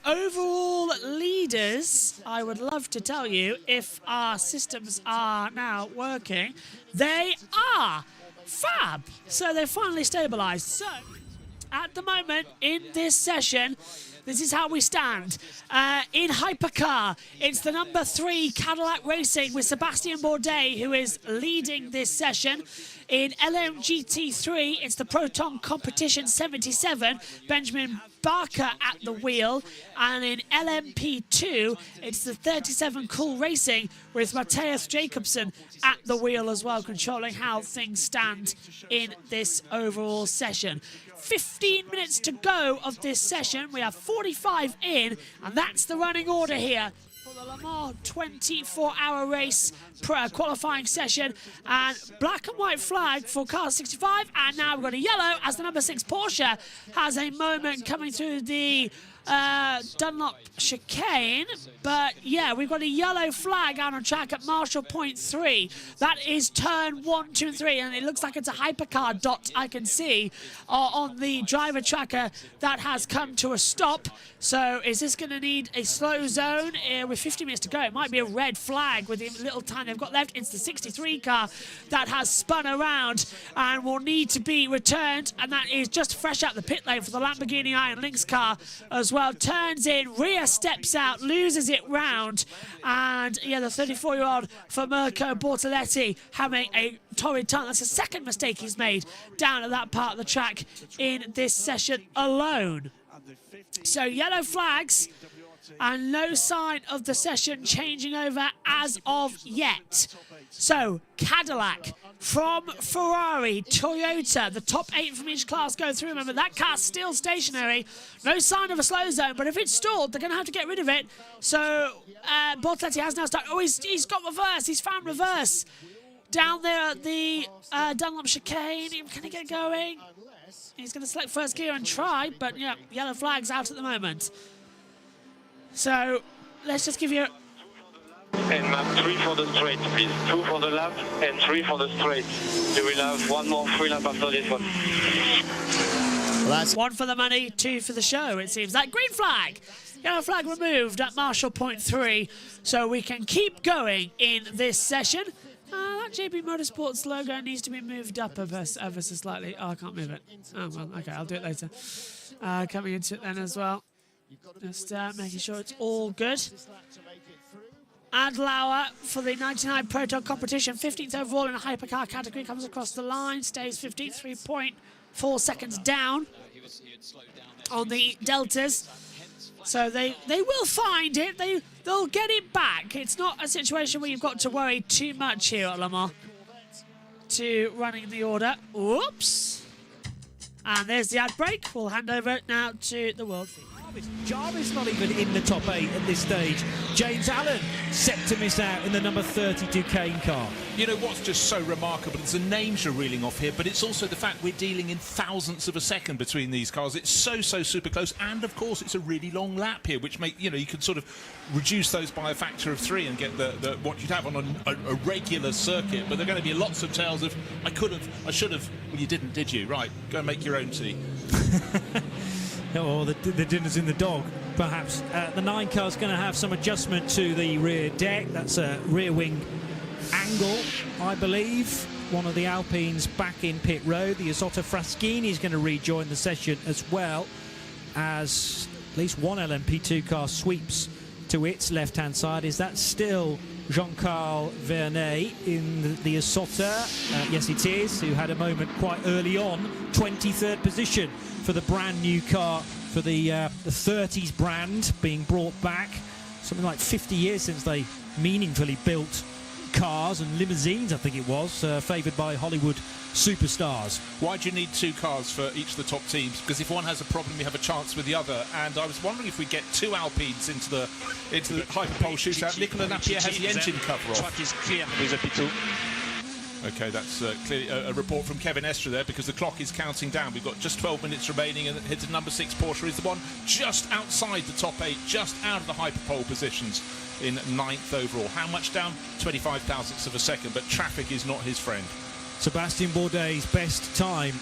overall leaders, I would love to tell you, if our systems are now working, they are fab. So they're finally stabilised. So, at the moment, in this session, this is how we stand. In Hypercar, it's the number 3 Cadillac Racing with Sebastian Bourdais, who is leading this session. In LMGT3, it's the Proton Competition 77, Benjamin Barker at the wheel. And in LMP2, it's the 37 Cool Racing with Matthias Jacobsen at the wheel as well, controlling how things stand in this overall session. 15 minutes to go of this session. We have 45 in, and that's the running order here for the Le Mans 24-hour race qualifying session. And black and white flag for car 65, and now we've got a yellow as the number 6 Porsche has a moment coming through the Dunlop chicane. But yeah, we've got a yellow flag out on track at Marshall Point 3. That is turn 1, 2 and 3, and it looks like it's a hypercar dot I can see on the driver tracker that has come to a stop. So is this going to need a slow zone with 50 minutes to go? It might be a red flag with the little time they've got left. It's the 63 car that has spun around and will need to be returned, and that is just fresh out the pit lane for the Lamborghini Iron Lynx car as well. Turns in, rear steps out, loses it round, and yeah, the 34-year-old for Mirko Bortoletti having a torrid time. That's the second mistake he's made down at that part of the track in this session alone. So yellow flags and no sign of the session changing over as of yet. So Cadillac from Ferrari, Toyota, the top 8 from each class go through. Remember, that car's still stationary. No sign of a slow zone, but if it's stalled, they're going to have to get rid of it. So Bortoletti has now started. Oh, he's got reverse. He's found reverse down there at the Dunlop chicane. Can he get going? He's going to select first gear and try, but yeah, yellow flag's out at the moment. So let's just give you... And map 3 for the straight, please. 2 for the lap and 3 for the straight. You will have one more free lap after this one. Well, that's 1 for the money, 2 for the show, it seems like. Green flag Yellow flag removed at Marshall Point 3, so we can keep going in this session. That JB Motorsports logo needs to be moved up ever so slightly. Oh, I can't move it. Oh, well, okay, I'll do it later. Coming into it then as well. Just making sure it's all good. Adlauer for the 99 Proton competition, 15th overall in a hypercar category, comes across the line, stays 53.4 seconds down on the deltas. So they will find it. They'll get it back. It's not a situation where you've got to worry too much here at Le Mans. To running the order. Whoops. And there's the ad break. We'll hand over now to the world feed. Jarvis not even in the top 8 at this stage. James Allen set to miss out in the number 30 Duquesne car. You know what's just so remarkable is the names you're reeling off here, but it's also the fact we're dealing in thousandths of a second between these cars. It's so super close, and of course it's a really long lap here, which make you can sort of reduce those by a factor of 3 and get the what you'd have on a regular circuit. But there are going to be lots of tales of I should have. Well, you didn't, did you? Right, go and make your own tea. Or the dinner's in the dog, perhaps. The 9 car's going to have some adjustment to the rear deck. That's a rear wing angle, I believe. One of the Alpines back in pit road. The Isotta Fraschini is going to rejoin the session as well, as at least one LMP2 car sweeps to its left-hand side. Is that still Jean-Carl Vernet in the Isotta? Yes, it is, who had a moment quite early on. 23rd position for the brand new car, for the 30s brand being brought back. Something like 50 years since they meaningfully built cars and limousines, I think it was, favoured by Hollywood superstars. Why do you need 2 cars for each of the top teams? Because if one has a problem, you have a chance with the other. And I was wondering if we get 2 Alpines into the hyperpole shootout. Nicolas Napier has the engine cover off. Track is clear with a P2. Okay, that's clearly a report from Kevin Estre there, because the clock is counting down. We've got just 12 minutes remaining, and headed number 6 Porsche is the one just outside the top 8, just out of the hyperpole positions in 9th overall. How much down? 25 thousandths of a second, but traffic is not his friend. Sebastian Bourdais' best time,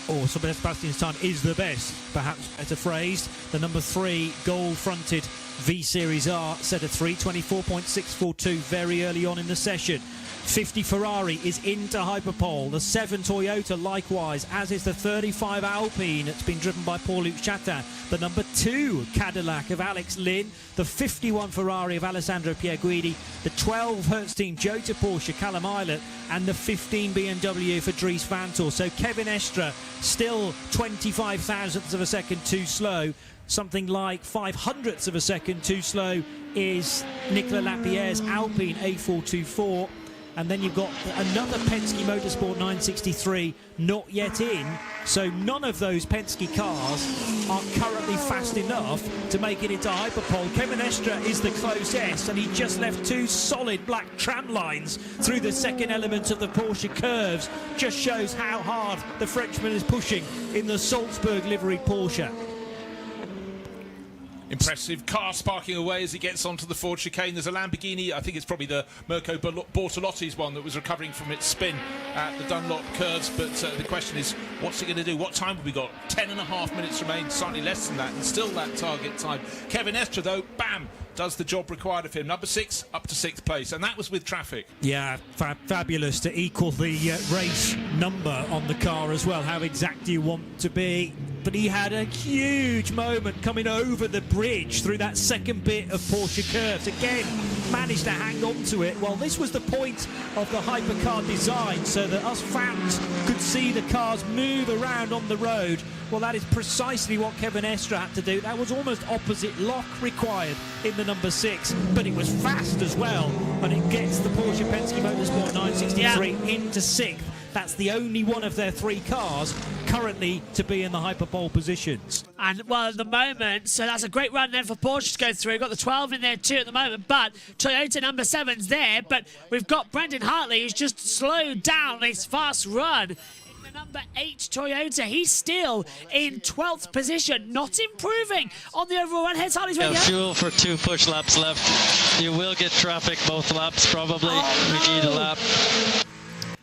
or Sebastian's time is the best, perhaps better phrased. The number 3 gold-fronted V-Series R set a 3:24.642 very early on in the session. 50 Ferrari is into hyperpole. The 7 Toyota likewise, as is the 35 Alpine. It's been driven by Paul-Luc Chatin. The number 2 Cadillac of Alex Lynn. The 51 Ferrari of Alessandro Pierguidi. The 12 Hertz Team Jota Porsche Callum Eilert. And the 15 BMW for Dries Vanthoor. So Kevin Estre still 25 thousandths of a second too slow. Something like 500ths of a second too slow is Nicolas Lapierre's Alpine A424. And then you've got another Penske Motorsport 963 not yet in. So none of those Penske cars are currently fast enough to make it into hyperpole. Kevin Estre is the closest, and he just left 2 solid black tram lines through the second element of the Porsche curves. Just shows how hard the Frenchman is pushing in the Salzburg livery Porsche. Impressive car sparking away as he gets onto the Ford chicane. There's a Lamborghini, I think it's probably the Mirko Bortolotti's one, that was recovering from its spin at the Dunlop curves. But the question is, what's he going to do? What time have we got? 10.5 minutes remain, slightly less than that, and still that target time. Kevin Estre, though, bam, does the job required of him. Number 6 up to 6th place, and that was with traffic. Yeah, fabulous to equal the race number on the car as well. How exact do you want to be? But he had a huge moment coming over the bridge through that second bit of Porsche curves. Again, managed to hang on to it. Well, this was the point of the hypercar design, so that us fans could see the cars move around on the road. Well, that is precisely what Kevin Estre had to do. That was almost opposite lock required in the number 6, but it was fast as well, and it gets the Porsche Penske Motorsport 963 into 6th. That's the only one of their 3 cars currently to be in the hyperpole positions. And, well, at the moment, so that's a great run then for Porsche to go through. We've got the 12 in there too at the moment, but Toyota number 7's there, but we've got Brendan Hartley who's just slowed down his fast run. In the number 8 Toyota, he's still in 12th position, not improving on the overall run. Here's Hartley's radio. Fuel for 2 push laps left. You will get traffic both laps, probably. Oh, no. We need a lap.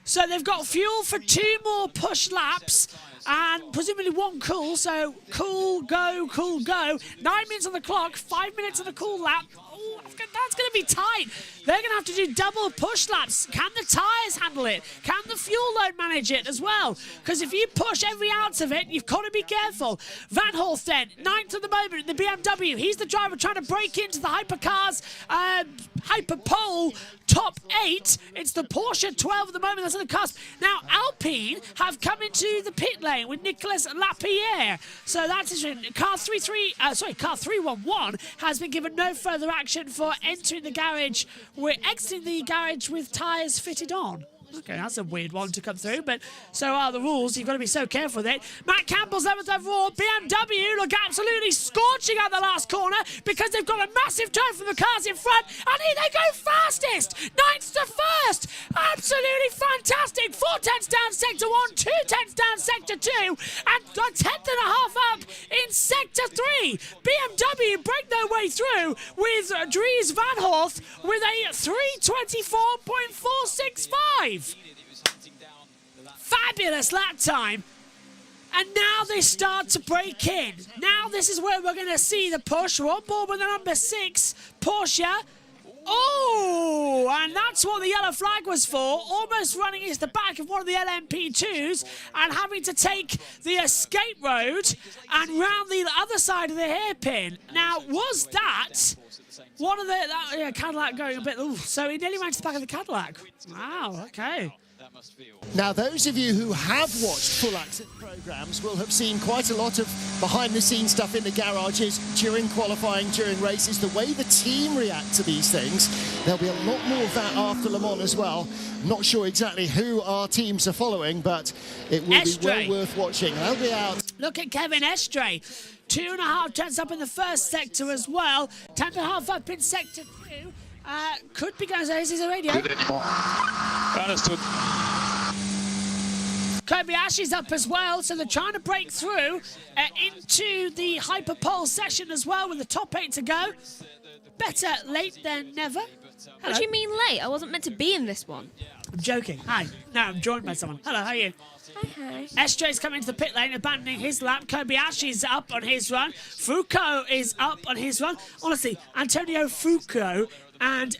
So they've got fuel for 2 more push laps. and presumably one cool, so cool, go, 9 minutes on the clock, 5 minutes on the cool lap. Oh, that's going to be tight. They're going to have to do double push laps. Can the tyres handle it? Can the fuel load manage it as well? Because if you push every ounce of it, you've got to be careful. Van Horst then, 9th at the moment in the BMW. He's the driver trying to break into the hypercars, hyperpole top 8. It's the Porsche 12 at the moment that's on the cusp. Now, Alpine have come into the pit lane with Nicolas Lapierre. So that's interesting. Car 311 has been given no further action for entering the garage. We're exiting the garage with tyres fitted on. Okay, that's a weird one to come through, but so are the rules. You've got to be so careful with it. Matt Campbell's 11th overall. BMW look absolutely scorching out the last corner because they've got a massive turn from the cars in front, and here they go fastest. 9th to 1st. Absolutely fantastic. 4 tenths down sector 1, 2 tenths down sector 2, and a tenth and a half up in sector 3. BMW break their way through with Dries Van Horst with a 3:24.465. Fabulous lap time. And now they start to break in. Now this is where we're going to see the push. We're on board with the number 6 Porsche. Oh, and that's what the yellow flag was for. Almost running into the back of one of the LMP2s and having to take the escape road and round the other side of the hairpin. Now, was that one of the Cadillac going a bit? Ooh, so he nearly ran to the back of the Cadillac. Wow, okay. Now, those of you who have watched full access programmes will have seen quite a lot of behind-the-scenes stuff in the garages during qualifying, during races, the way the team react to these things. There'll be a lot more of that after Le Mans as well. Not sure exactly who our teams are following, but it will be well worth watching. They'll be out. Look at Kevin Estre. 2.5 tenths up in the first sector as well. 10.5 up in sector 2. Could be going to say, is the radio? Understood. Kobayashi's up as well, so they're trying to break through into the hyperpole session as well with the top 8 to go. Better late than never. What do you mean late? I wasn't meant to be in this one. I'm joking. Hi. No, I'm joined by someone. Hello, how are you? Hi. Estre's coming into the pit lane, abandoning his lap. Kobayashi's up on his run. Foucault is up on his run. Honestly, Antonio Foucault and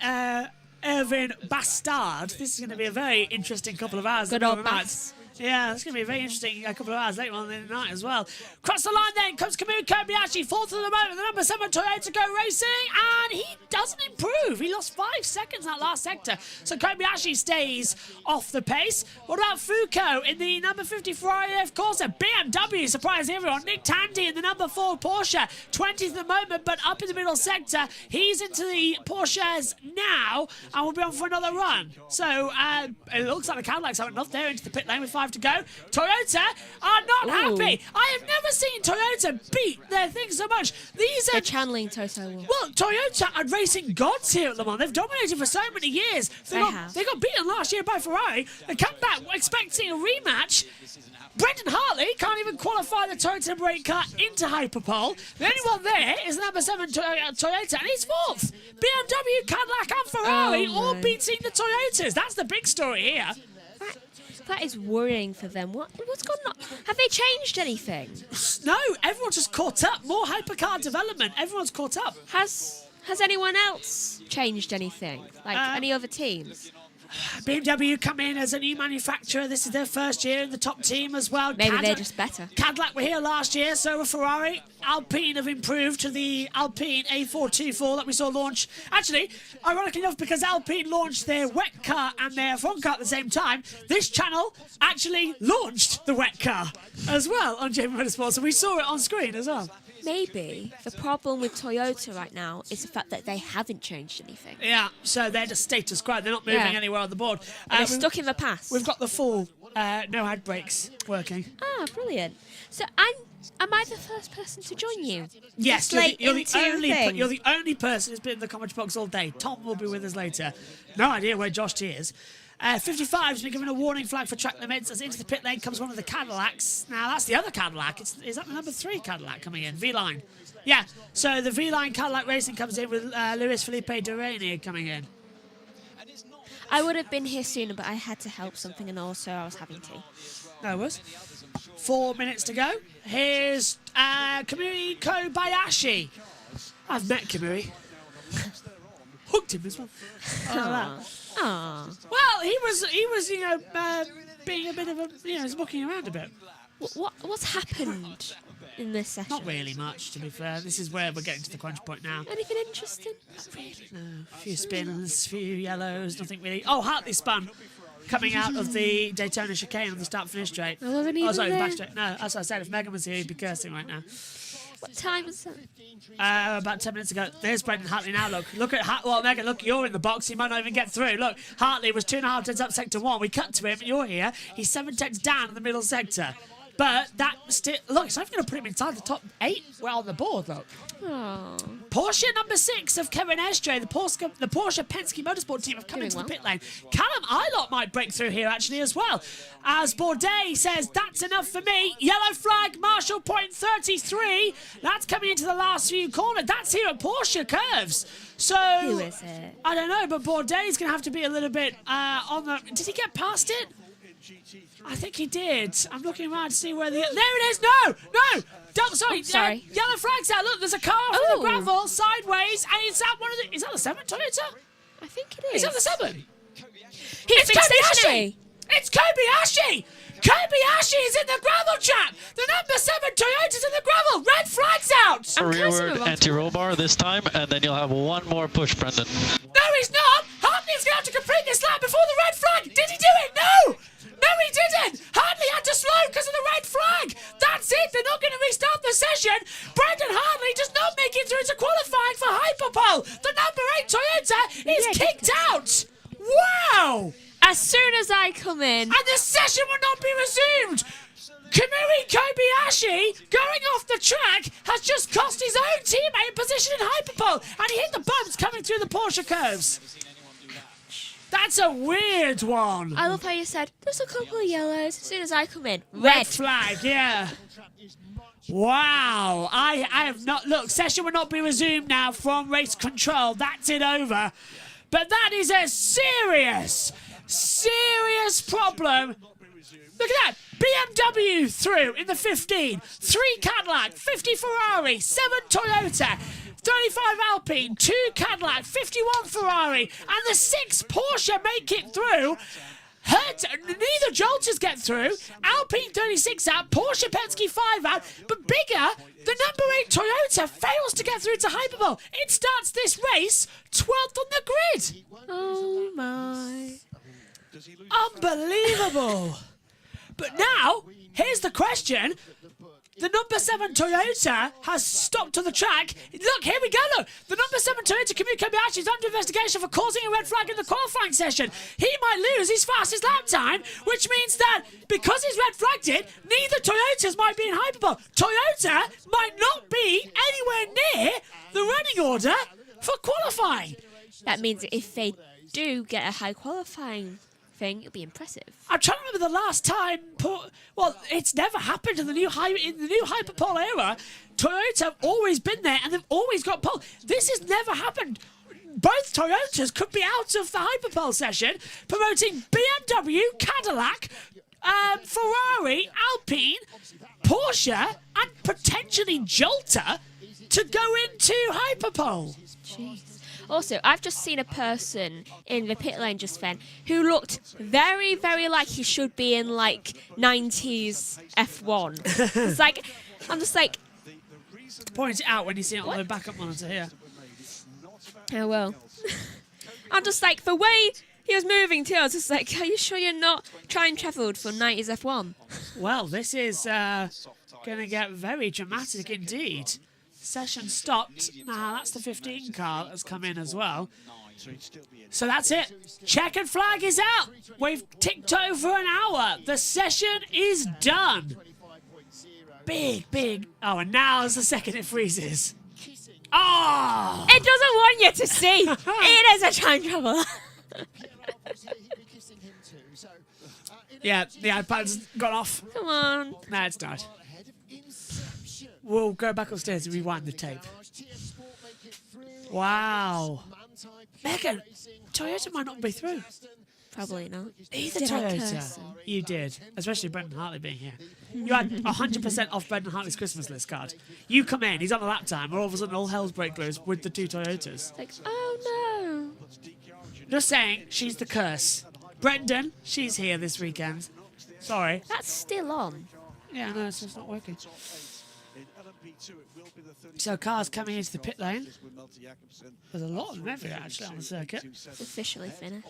Erwin Bastard. This is going to be a very interesting couple of hours. Good old Bass. Yeah, it's going to be a very interesting couple of hours later on in the night as well. Cross the line then comes Kamui Kobayashi, 4th at the moment, the number 7 Toyota Go Racing, and he doesn't improve. He lost 5 seconds in that last sector, so Kobayashi stays off the pace. What about Foucault in the number 50 Ferrari F Corsa? BMW surprising everyone. Nick Tandy in the number 4 Porsche, 20th at the moment, but up in the middle sector. He's into the Porsches now, and will be on for another run. So it looks like the Cadillacs are enough there into the pit lane with 5 to go. Toyota are not happy. I have never seen Toyota beat their thing so much. They're channeling Toto. Well, Toyota are racing gods here at Le Mans. They've dominated for so many years. They got beaten last year by Ferrari. They come back expecting a rematch. Brendan Hartley can't even qualify the Toyota brake car into Hyperpole. The only one there is the number 7 Toyota, and he's 4th. BMW, Cadillac and Ferrari all beating the Toyotas. That's the big story here. That is worrying for them. What's gone on? Have they changed anything? No, everyone's just caught up. More hypercar development. Everyone's caught up. Has anyone else changed anything? Like any other teams? BMW come in as a new manufacturer. This is their first year in the top team as well. Maybe they're just better. Cadillac were here last year, so were Ferrari. Alpine have improved to the Alpine A424 that we saw launch. Actually, ironically enough, because Alpine launched their WEC car and their front car at the same time, this channel actually launched the WEC car as well on JBMotorsports, so we saw it on screen as well. Maybe the problem with Toyota right now is the fact that they haven't changed anything. Yeah, so they're just status quo. They're not moving anywhere on the board. They're stuck in the past. We've got the full no head brakes working. Ah, brilliant. So am I the first person to join you? Yes, you're the only person who's been in the comment box all day. Tom will be with us later. No idea where Josh T is. 55 has been given a warning flag for track limits as into the pit lane comes one of the Cadillacs. Now, that's the other Cadillac. Is that the number 3 Cadillac coming in? V-Line. Yeah, so the V-Line Cadillac Racing comes in with Luis Felipe Durani coming in. I would have been here sooner, but I had to help something, and also I was having tea. No worries. 4 minutes to go. Here's Kamui Kobayashi. I've met Kamui. Hooked him as well. Well, he was, you know, being a bit of a, you know, he's mucking around a bit. What's happened in this session? Not really much, to be fair. This is where we're getting to the crunch point now. Anything interesting? Not really, no. A few spins, a few yellows, nothing really. Oh, Hartley spun. Coming out of the Daytona chicane on the start-finish straight. I wasn't even sorry, there. the back straight. No, as I said, if Megan was here, he'd be cursing right now. What time was that? About 10 minutes ago. There's Brendan Hartley now, look at well, Megan, look, you're in the box. He might not even get through. Look, Hartley was 2.5 tenths up sector 1. We cut to him, and you're here. He's 7 tenths down in the middle sector. But that still... Look, it's not going to put him inside the top 8. We're on the board, look. Oh. Porsche number 6 of Kevin Estre, the Porsche Penske Motorsport team have come into the pit lane. Callum Ilott might break through here actually as well. As Bourdais says, that's enough for me. Yellow flag, Marshall point 33. That's coming into the last few corners. That's here at Porsche curves. So... Who is it? I don't know, but Bourdais is going to have to be a little bit on the... Did he get past it? I think he did. I'm looking around to see where the... There it is! No! No! Sorry. Yellow flag's out. Look, there's a car from the gravel sideways, and it's that one of the... Is that the 7 Toyota? I think it is. Is that the 7? It's Kobayashi! It's Kobayashi! Kobayashi is in the gravel trap! The number 7 Toyota's in the gravel! Red flag's out! Rearward anti-roll bar this time, and then you'll have one more push, Brendan. No, he's not! Hartley's going to have to complete this lap before the red flag! Did he do it? No! No, he didn't! Hartley had to slow because of the red flag! That's it! They're not going to restart the session! Brendan Hartley does not make it through to qualifying for Hyperpole! The number 8 Toyota is kicked out! Wow! As soon as I come in... And the session will not be resumed! Kamui Kobayashi, going off the track, has just cost his own teammate position in Hyperpole, and he hit the bumps coming through the Porsche curves. That's a weird one. I love how you said, there's a couple of yellows. As soon as I come in, red flag, yeah. Wow. I have not... Look, session will not be resumed now from race control. That's it over. But that is a serious problem. Look at that. BMW through in the 15. 3 Cadillac, 50 Ferrari, 7 Toyota. 35 Alpine, 2 Cadillac, 51 Ferrari, and the 6 Porsche make it through. Neither Jolters get through. Alpine 36 out, Porsche Penske 5 out, but bigger, the number 8 Toyota fails to get through to Hyperpole. It starts this race 12th on the grid. Oh my. Unbelievable. But now, here's the question. The number 7 Toyota has stopped on the track. Look, here we go, look. The number 7 Toyota, Kamui Kobayashi, is under investigation for causing a red flag in the qualifying session. He might lose his fastest lap time, which means that because he's red flagged it, neither Toyotas might be in Hyperpole. Toyota might not be anywhere near the running order for qualifying. That means if they do get a high qualifying thing, it'll be impressive. I'm trying to remember the last time. Well, it's never happened in the new Hyperpole era. Toyota have always been there, and they've always got pole. This has never happened. Both Toyotas could be out of the Hyperpole session, promoting BMW, Cadillac, Ferrari, Alpine, Porsche, and potentially Jolter to go into Hyperpole. Jeez. Also, I've just seen a person in the pit lane just then who looked very, very like he should be in, like, 90s F1. It's like, I'm just like... Point it out when you see it on the backup monitor here. Oh, well. I'm just like, the way he was moving too, I was just like, are you sure you're not time travelled for 90s F1? Well, this is going to get very dramatic indeed. Session stopped. Now that's the 15 car that's come in as well. So that's it. Checkered flag is out. We've ticked over an hour. The session is done. Big. Oh, and now is the second it freezes. Oh! It doesn't want you to see. It is a time traveler. Yeah, the iPad's gone off. Come on. No, it's not. We'll go back upstairs and rewind the tape. Wow. Megan, Toyota might not be through. Probably not. Either Did I Toyota. curse him? You did, especially Brendan Hartley being here. You had 100% off Brendan Hartley's Christmas list card. You come in, he's on a lap time, and all of a sudden all hell's break loose with the 2 Toyotas. Like, oh no. Just saying, she's the curse. Brendan, she's here this weekend. Sorry. That's still on. Yeah, no, it's just not working. So cars coming into the pit lane. There's a lot of them everywhere actually on the circuit. It's officially finished.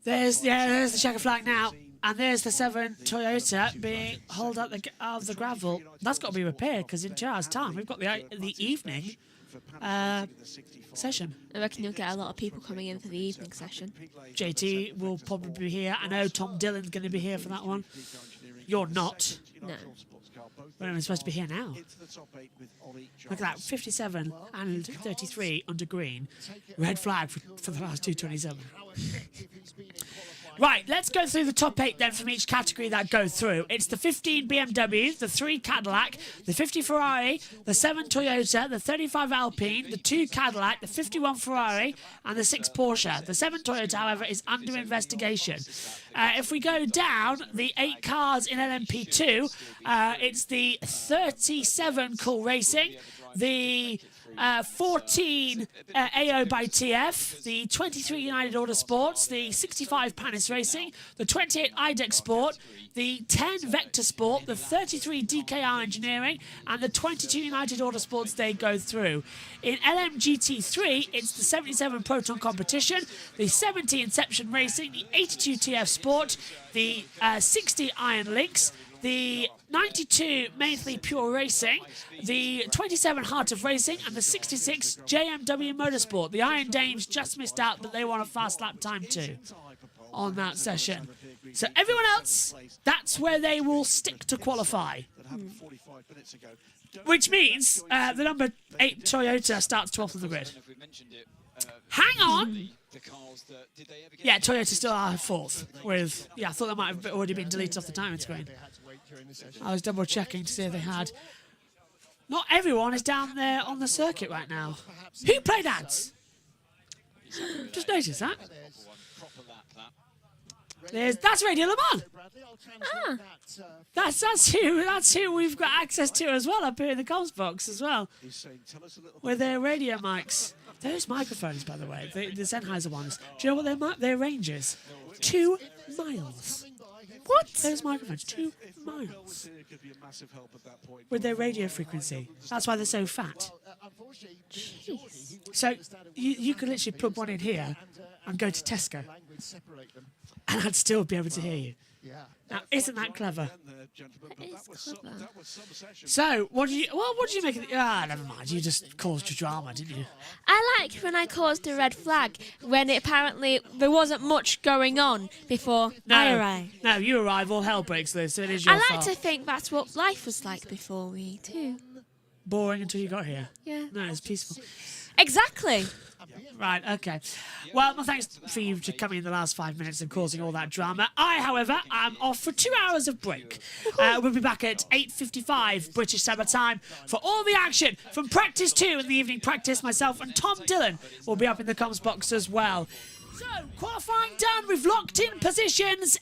There's the checker flag now, and there's the 7 Toyota being hauled out of the gravel. That's got to be repaired because in 2 hours' time we've got the evening session. I reckon you'll get a lot of people coming in for the evening session. JT will probably be here. I know Tom Dillon's going to be here for that one. You're not. No. We're only supposed to be here now. Look at that, 57 and 33 under green. Red flag for the last 227. Right, let's go through the top 8 then from each category that go through. It's the 15 BMW, the 3 Cadillac, the 50 Ferrari, the 7 Toyota, the 35 Alpine, the 2 Cadillac, the 51 Ferrari, and the 6 Porsche. The 7 Toyota, however, is under investigation. If we go down the 8 cars in LMP2, it's the 37 Cool Racing, the 14 AO by TF, the 23 United Autosports, the 65 Panis Racing, the 28 IDEX Sport, the 10 Vector Sport, the 33 DKR Engineering, and the 22 United Autosports they go through. In LMGT3, it's the 77 Proton Competition, the 70 Inception Racing, the 82 TF Sport, the 60 Iron Lynx, the 92 Mainly Pure Racing, the 27 Heart of Racing, and the 66 JMW Motorsport. The Iron Dames just missed out, but they want a fast lap time too on that session. So everyone else, that's where they will stick to qualify. Which means the number 8 Toyota starts 12th on the grid. Hang on! Yeah, Toyota still are 4th. With, yeah, I thought that might have already been deleted off the timing screen. I was double checking to see if they had. Not everyone is down there on the circuit right now. Who played ads? Just noticed that. That's Radio Le Mans. Ah, that's who we've got access to as well up here in the comms box as well, with their radio mics. Those microphones, by the way, the Sennheiser ones. Do you know what their range is? 2 miles. What? Those microphones, 2 miles. With their radio frequency. That's why they're so fat. Jeez. So you could literally plug one in here and go to Tesco, and I'd still be able to hear you. Now, isn't that clever? That is clever. So, what did you make of it? Never mind. You just caused a drama, didn't you? I like when I caused a red flag when apparently there wasn't much going on before I arrived. No, you arrive, all hell breaks loose, so it is your I like fault. to think that's what life was like before me too. Boring until you got here. Yeah. No, it's peaceful. Exactly. Right, okay. Well, thanks for you to coming in the last 5 minutes and causing all that drama. I, however, am off for 2 hours of break. We'll be back at 8:55 British Summer Time for all the action from practice 2 in the evening practice. Myself and Tom Dillon will be up in the comms box as well. So, qualifying done. We've locked in positions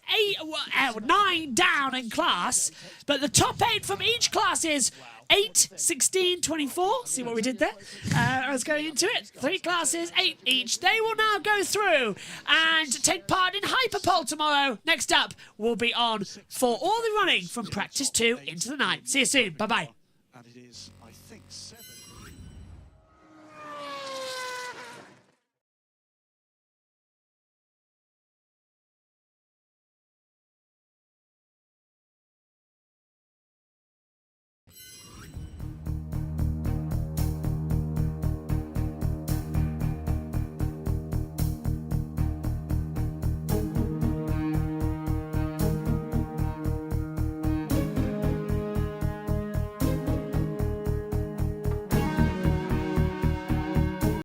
9 down in class, but the top 8 from each class is 8, 16, 24. See what we did there? I was going into it. 3 classes, 8 each. They will now go through and take part in Hyperpole tomorrow. Next up, we'll be on for all the running from practice 2 into the night. See you soon. Bye-bye. And it is, I think,